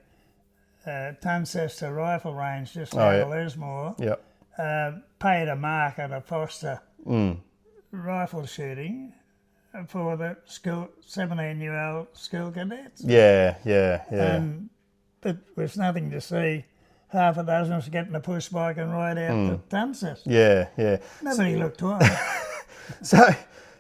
Tuncester Rifle Range just out of Lismore. Yep. Paid a mark at a Foster rifle shooting for the school 17-year-old school cadets. Yeah. And it was nothing to see half a dozen was getting a push bike and ride out to Tuncester. Yeah. Nobody looked twice. So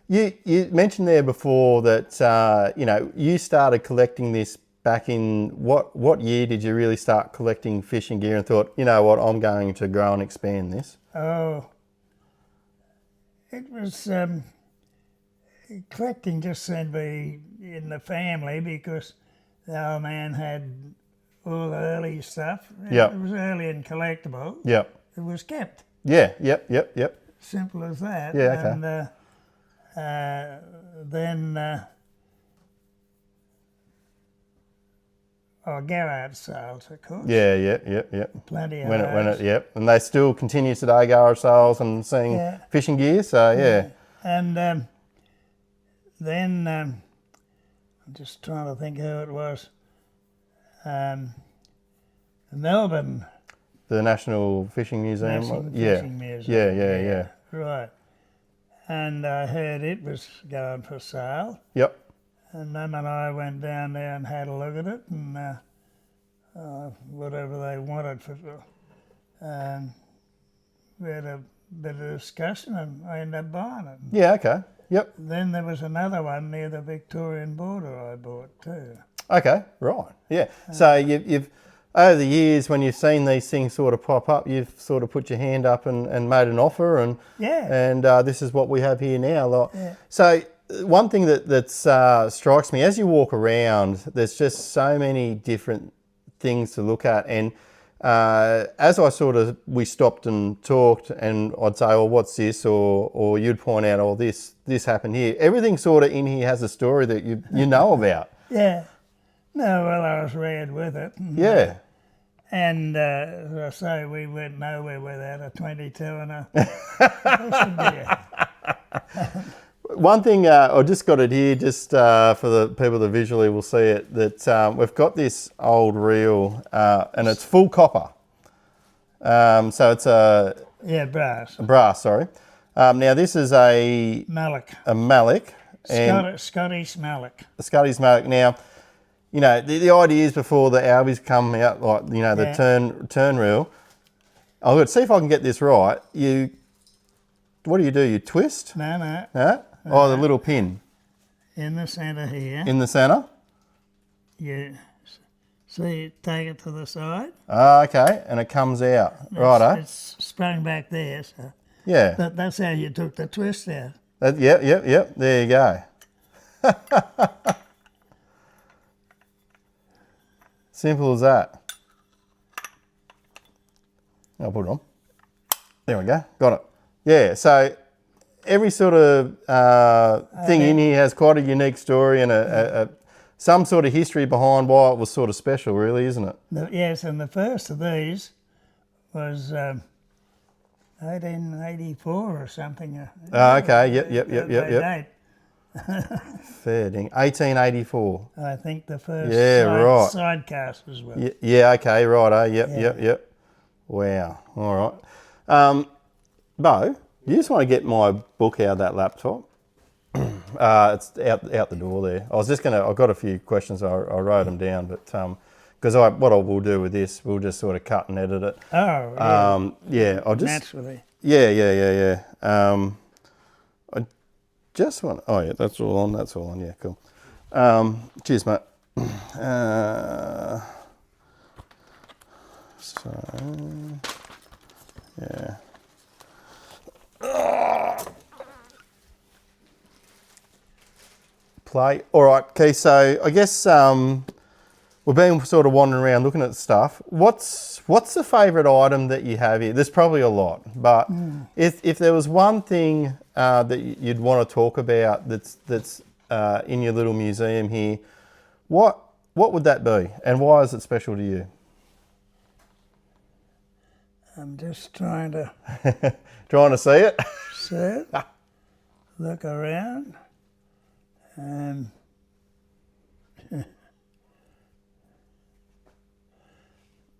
you mentioned there before that you started collecting this back in what year did you really start collecting fishing gear and thought, you know what, I'm going to grow and expand this? Oh, it was collecting just seemed to be in the family because the old man had all the early stuff. Yep. It was early and collectible. Yep. It was kept. Yeah. Yep. Simple as that. Yeah. Okay. And then. Garage sales, of course. Yeah. Plenty of those. And they still continue today, garage sales and seeing fishing gear, so yeah. And then, I'm just trying to think who it was, Melbourne. The National Fishing Museum? Fishing Museum. Yeah. Right. And I heard it was going for sale. Yep. And Mum and I went down there and had a look at it and whatever they wanted for we had a bit of discussion and I ended up buying it. Yeah, okay. Yep. Then there was another one near the Victorian border I bought too. Okay, right, yeah. So you've over the years, when you've seen these things sort of pop up, you've sort of put your hand up and made an offer, and this is what we have here now. Like, so one thing that strikes me as you walk around, there's just so many different things to look at, and as we stopped and talked, and I'd say, "Oh, what's this?" or you'd point out, "Oh, this happened here." Everything sort of in here has a story that you know about. Yeah. No, well, I was reared with it. Yeah. And as I say, we went nowhere without a 22 and a fishing gear. One thing, I just got it here, just for the people that visually will see it, that we've got this old reel, and it's full copper. So it's brass. Brass, sorry. Now this is a Mallet. A mallet. Scottish mallet. A Scottish mallet. Now, you know, the idea is before the Albies come out, like, you know, the turn reel. I'll see if I can get this right. What do? You twist? No. Huh? Oh, the little pin. In the centre here. In the centre? You take it to the side. Oh, okay, and it comes out. Righto. It's sprung back there, so yeah. That's how you took the twist out. Yep. There you go. Simple as that. I'll put it on. There we go. Got it. Yeah, so every sort of thing in here has quite a unique story and some sort of history behind why it was sort of special, really, isn't it? Yes, and the first of these was 1884 or something. Okay, yep. Fair ding. 1884. I think the first sidecast as well. Yeah, okay, righto. Yep. Wow, all right. Bo, you just want to get my book out of that laptop? It's out the door there. I've got a few questions. I wrote them down, but because what I will do with this, we'll just sort of cut and edit it. Oh, yeah. I'll just naturally. Yeah. I just want. Oh yeah, that's all on. Yeah, cool. Cheers, mate. Yeah. Play. All right, okay, so I guess we've been sort of wandering around looking at stuff. What's the favourite item that you have here? There's probably a lot, but if there was one thing that you'd want to talk about that's in your little museum here, what would that be, and why is it special to you? I'm just trying to see it. See it. Look around. And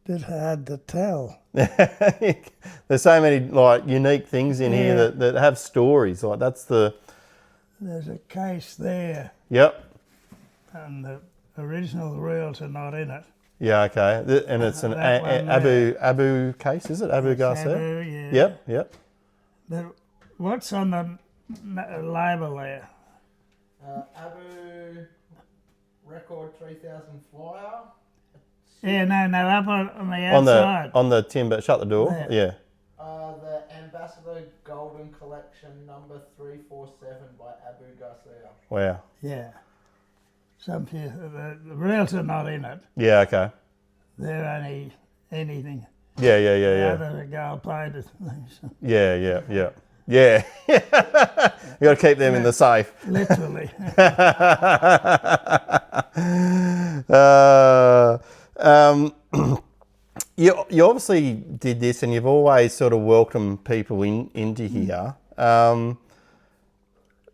bit hard to tell. There's so many like unique things in here that have stories. Like that's the. There's a case there. Yep. And the original reels are not in it. Yeah. Okay. And it's an Abu case, is it? Abu Garcia. Abu, yeah. Yep. But what's on the label there? Abu Record 3000 flyer. Yeah, no, up on the outside. On the timber, shut the door. There. Yeah. The Ambassador Golden Collection number 347 by Abu Garcia. Wow. Yeah. Some few, the reels are not in it. Yeah, okay. They're only anything. Yeah. Other than gold-plated things. Yeah. Yeah. You got to keep them in the safe. Literally. You obviously did this, and you've always sort of welcomed people into here.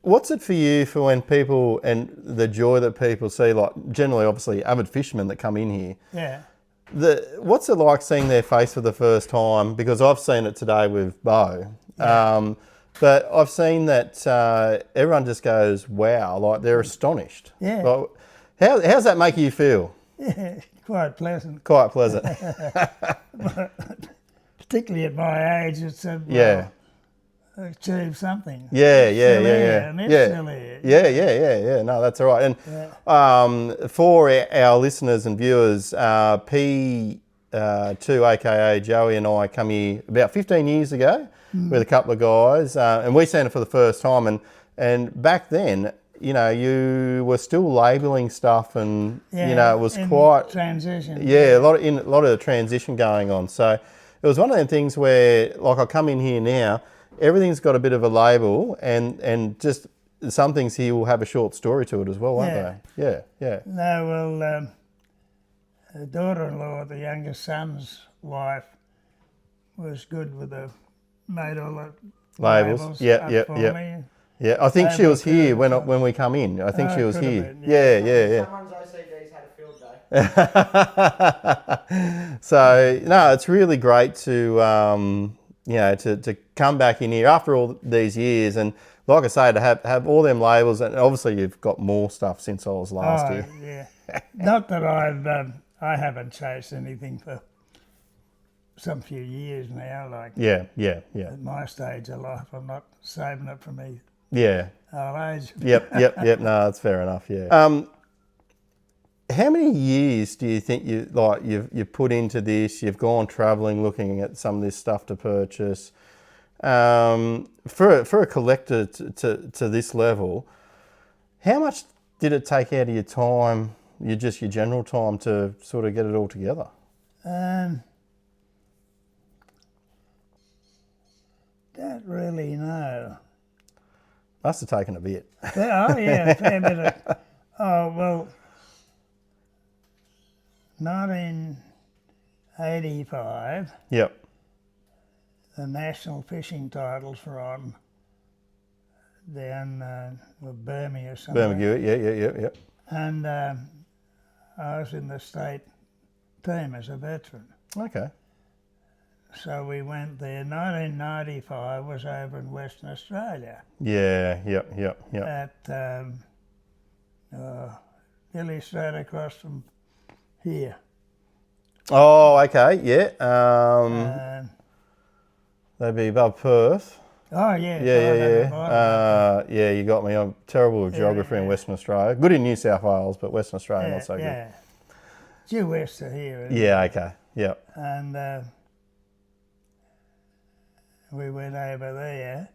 What's it for you for when people, and the joy that people see, like generally, obviously, avid fishermen that come in here? Yeah. What's it like seeing their face for the first time? Because I've seen it today with Bo. Yeah. But I've seen that everyone just goes, wow, like they're astonished. Yeah. Like, how's that make you feel? Yeah, quite pleasant. Quite pleasant. Particularly at my age, it's achieve something. Yeah. And it's still here. Yeah. No, that's all right. And for our listeners and viewers, P2, aka Joey, and I come here about 15 years ago with a couple of guys, and we seen it for the first time. And back then, you know, you were still labelling stuff, and you know, it was quite transition. Yeah, a lot of transition going on. So it was one of them things where, like, I come in here now, everything's got a bit of a label, and just some things here will have a short story to it as well, won't they? Yeah. No, well, the daughter-in-law, the youngest son's wife, was good with made all the labels for me. Yeah, I think she was here when we come in. I think she was here. Been, yeah. Someone's OCD's had a field day. So no, it's really great to you know, to come back in here after all these years, and like I say, to have all them labels, and obviously you've got more stuff since I was last year. Yeah, not that I haven't chased anything for some few years now. Like Yeah. At my stage of life, I'm not saving it for me. Yeah. Old age. Yep. No, that's fair enough. Yeah. How many years do you think you've put into this? You've gone travelling, looking at some of this stuff to purchase. For a collector to this level, how much did it take out of your time, your general time, to sort of get it all together? Don't really know. Must have taken a bit. A fair bit of, 1985, Yep. the national fishing titles were on down Burma or something. Burma, yeah. And I was in the state team as a veteran. Okay. So we went there. 1995 was over in Western Australia. Yeah, yep. At nearly straight across from here. Oh, okay, yeah. They'd be above Perth. Oh, yeah. Yeah, you got me. I'm terrible with geography in Western Australia. Good in New South Wales, but Western Australia not so good. Yeah. Due west of here. Yeah, okay, yep. And we went over there.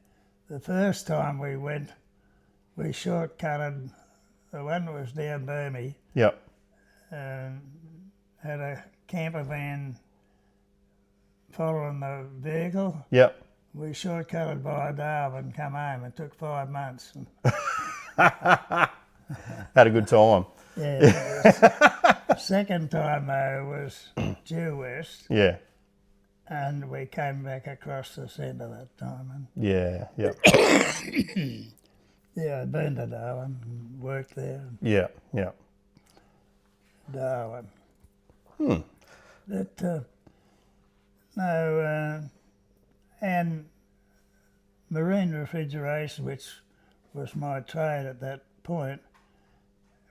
The first time we went, we shortcutted the one that was down Burma. Yep. And had a camper van following the vehicle. Yep. We shortcutted by Darwin and come home. It took 5 months. Had a good time. Yeah. Second time though was due west. Yeah. And we came back across the centre that time. And Yeah. yeah, I'd been to Darwin and worked there. Yeah. Darwin. But and marine refrigeration, which was my trade at that point,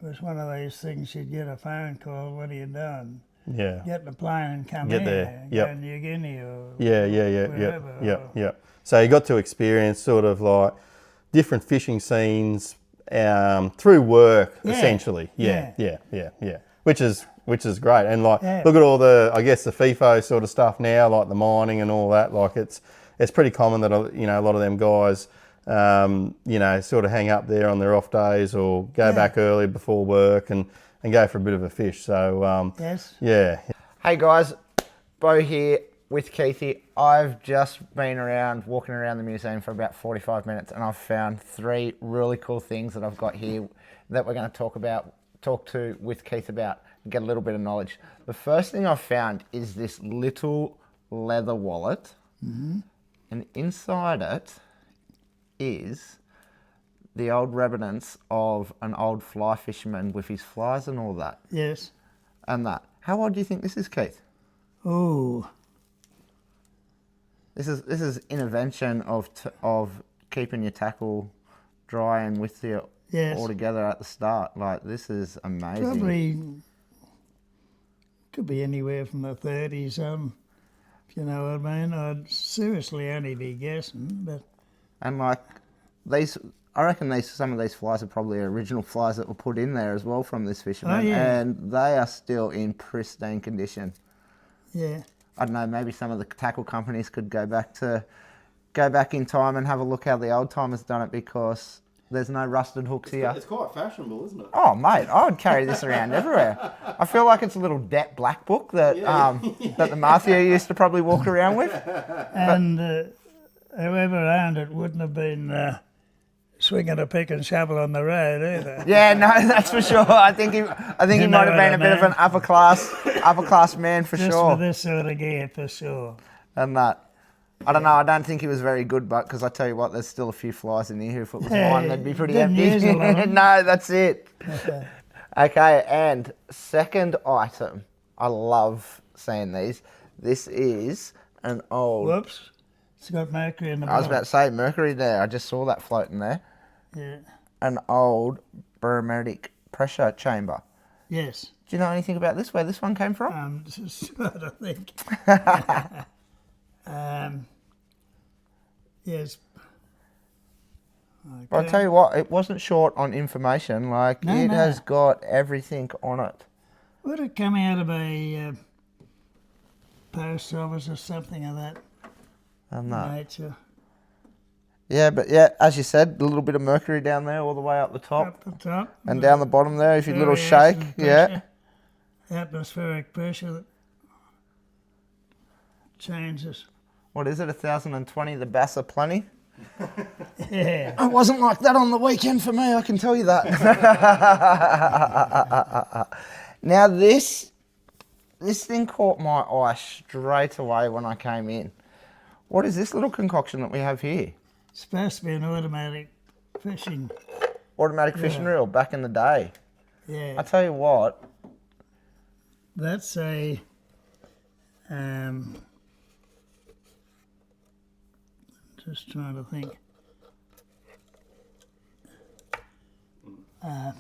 was one of these things you'd get a phone call, what are you doing? Yeah. Get in the plane and come Get here. there. Go to New Guinea or wherever. Yeah. So you got to experience sort of like different fishing scenes through work, essentially. Yeah. Which is great. And like, look at all the, I guess, the FIFO sort of stuff now, like the mining and all that. Like it's pretty common that, you know, a lot of them guys, you know, sort of hang up there on their off days or go back early before work and go for a bit of a fish. So, yeah. Hey guys, Bo here with Keithy. I've just been walking around the museum for about 45 minutes, and I've found 3 really cool things that I've got here that we're going to talk to with Keith about and get a little bit of knowledge. The first thing I've found is this little leather wallet, and inside it is the old remnants of an old fly fisherman with his flies and all that. Yes. And that. How old do you think this is, Keith? Oh. This is intervention of keeping your tackle dry and with you all together at the start. Like, this is amazing. Probably could be anywhere from the 30s, if you know what I mean. I'd seriously only be guessing, but... And like, these I reckon some of these flies are probably original flies that were put in there as well from this fisherman, and they are still in pristine condition. Yeah. I don't know, maybe some of the tackle companies could go back in time and have a look how the old timers done it, because there's no rusted hooks here. It's quite fashionable, isn't it? Oh, mate, I would carry this around everywhere. I feel like it's a little debt black book that that the mafia used to probably walk around with. And whoever owned it wouldn't have been swinging a pick and shovel on the road either. Yeah, no, that's for sure. I think he might have been a bit of an upper class man for Just sure. for this sort of gear, for sure. And that. I don't know. I don't think he was very good, but because I tell you what, there's still a few flies in here. If it was mine, they'd be pretty empty. No, that's it. Okay, and second item. I love seeing these. This is an old. Whoops. It's got mercury in the bottom. I was about to say mercury there. I just saw that floating there. Yeah. An old barometric pressure chamber. Yes. Do you know anything about this? Where this one came from? I think. Yes. Okay. But I'll tell you what, it wasn't short on information. Like, it has got everything on it. Would it come out of a post office or something of that nature? Yeah, but yeah, as you said, a little bit of mercury down there all the way up the top. Up the top. And down the bottom there, if you little shake. Yeah. Atmospheric pressure that changes. What is it, 1020, the Bass are plenty? Yeah. It wasn't like that on the weekend for me, I can tell you that. Now this thing caught my eye straight away when I came in. What is this little concoction that we have here? It's supposed to be an automatic fishing. Automatic fishing reel back in the day. Yeah. I tell you what. That's a just trying to think. Out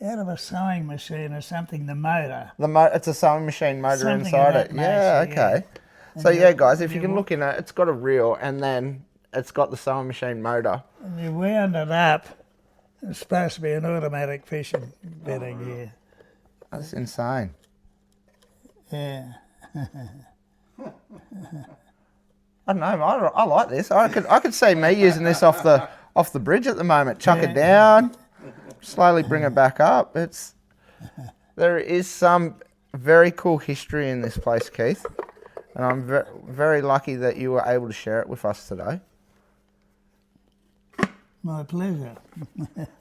of a sewing machine or something, the motor. It's a sewing machine motor Something inside of it. that Yeah, nature, okay. yeah. So And yeah, guys, if you can look in it, it's got a reel and then it's got the sewing machine motor. And you wound it up. It's supposed to be an automatic fishing bedding gear. That's insane. Yeah. I don't know. I like this. I could see me using this off the bridge at the moment. Chuck it down, slowly bring it back up. There is some very cool history in this place, Keith, and I'm very lucky that you were able to share it with us today. My pleasure.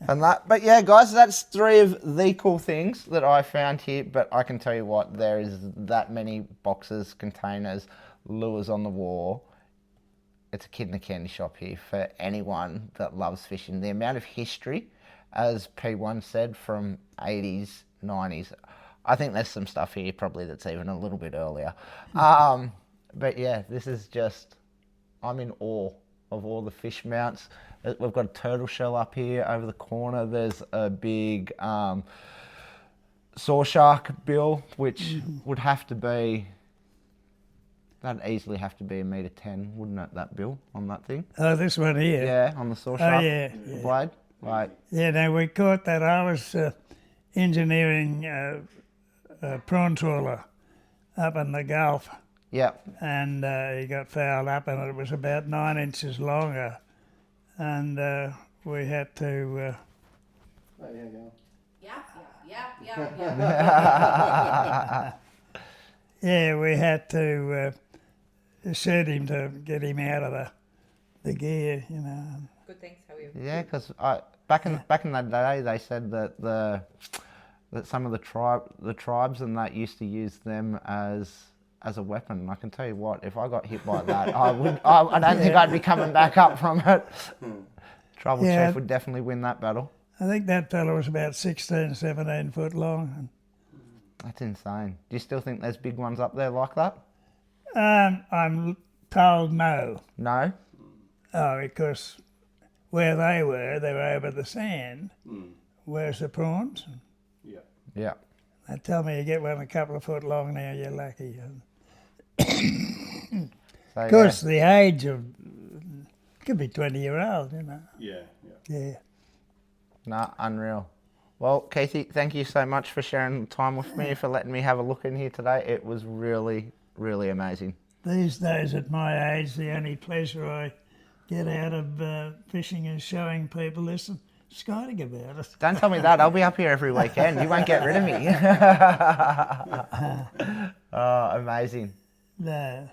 But yeah, guys, that's 3 of the cool things that I found here. But I can tell you what, there is that many boxes, containers, lures on the wall. It's a kid in a candy shop here for anyone that loves fishing. The amount of history, as P1 said, from 80s, 90s. I think there's some stuff here probably that's even a little bit earlier. But yeah, this is just, I'm in awe of all the fish mounts. We've got a turtle shell up here over the corner. There's a big saw shark bill, which would have to be, that'd easily have to be 1.10 meters, wouldn't it, that bill on that thing? Oh, this one here? Yeah, on the saw shark blade. Right. Yeah, no, we caught that. I was engineering a prawn trawler up in the Gulf. Yep. And he got fouled up and it was about 9 inches longer. And we had to... Oh, yeah, go. Yeah, we had to shoot him to get him out of the gear, you know. Good thanks, how are you? Yeah, because back in that day, they said that that some of the tribes and that used to use them as a weapon. And I can tell you what, if I got hit by that, I don't think I'd be coming back up from it. Trouble Chief would definitely win that battle. I think that fella was about 16, 17 foot long. That's insane. Do you still think there's big ones up there like that? I'm told no. No? Oh, because where they were over the sand. Where's the prawns? Yeah. Yeah. They tell me you get one a couple of foot long now, you're lucky. Of course, the age of, could be 20-year-old, you know. Yeah, yeah. Yeah. Nah, unreal. Well, Casey, thank you so much for sharing time with me, for letting me have a look in here today. It was really, really amazing. These days at my age, the only pleasure I get out of fishing is showing people this and skiting about it. Don't tell me that. I'll be up here every weekend. You won't get rid of me. Oh, amazing. No.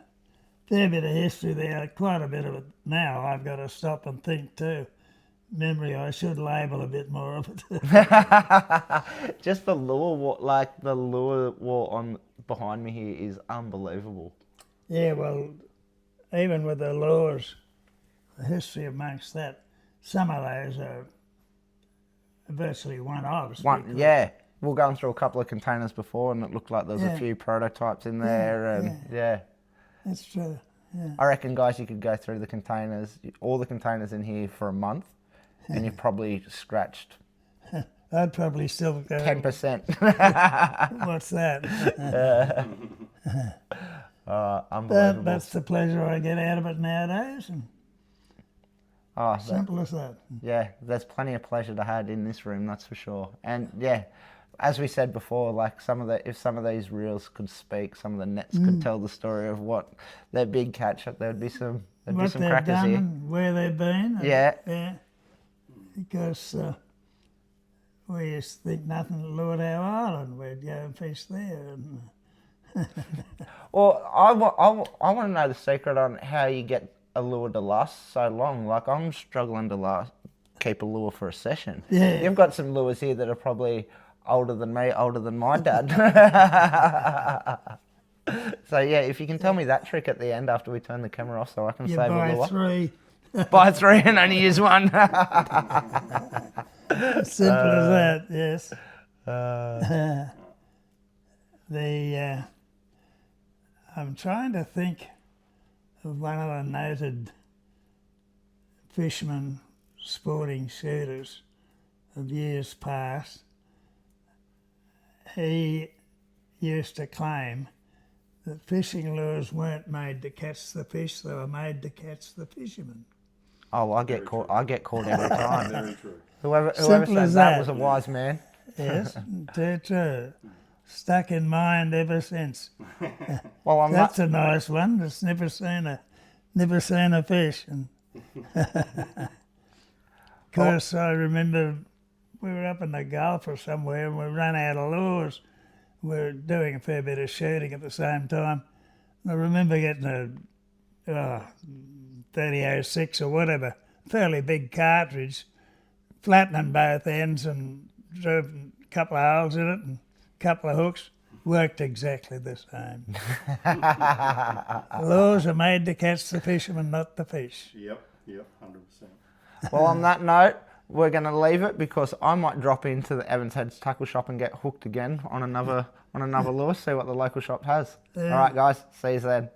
Fair bit of history there, quite a bit of it now. I've got to stop and think too. Memory, I should label a bit more of it. Just the lure wall, like the lure wall on behind me here is unbelievable. Yeah, well, even with the lures, the history amongst that, some of those are virtually one-offs. Yeah. We were going through a couple of containers before and it looked like there was a few prototypes in there and That's true, yeah. I reckon, guys, you could go through the containers, all the containers in here for a month and you've probably scratched I'd probably still go 10%. What's that? Unbelievable. That's the pleasure I get out of it nowadays. And simple as that. Yeah, there's plenty of pleasure to have in this room, that's for sure. And yeah, as we said before, like if some of these reels could speak, some of the nets could tell the story of what their big catch, there'd be some crackers done here. and where they've been. Yeah. Because we used to think nothing but Lord Howe Island. We'd go and fish there. And Well, I want to know the secret on how you get a lure to last so long. Like, I'm struggling to keep a lure for a session. Yeah. You've got some lures here that are probably older than me, older than my dad. So, yeah, if you can tell me that trick at the end after we turn the camera off so I can you save buy a lure. 3. Buy 3 and only use 1. Simple as that, yes. I'm trying to think of one of the noted fishermen, sporting shooters of years past. He used to claim that fishing lures weren't made to catch the fish, they were made to catch the fishermen. Oh, I get caught every time. Very true. Whoever Simple said as that that. was a wise man. Yes, too true. Stuck in mind ever since. Well, I'm That's a nice one. Just never seen a fish. And of course, I remember we were up in the Gulf or somewhere and we ran out of lures. We were doing a fair bit of shooting at the same time. And I remember getting a 3006 or whatever, fairly big cartridge, flattening both ends and drove a couple of holes in it and a couple of hooks. Worked exactly the same. Lures are made to catch the fisherman, not the fish. Yep, 100%. Well, on that note, we're going to leave it because I might drop into the Evans Heads tackle shop and get hooked again on another lure, see what the local shop has. Yeah. All right, guys, see you then.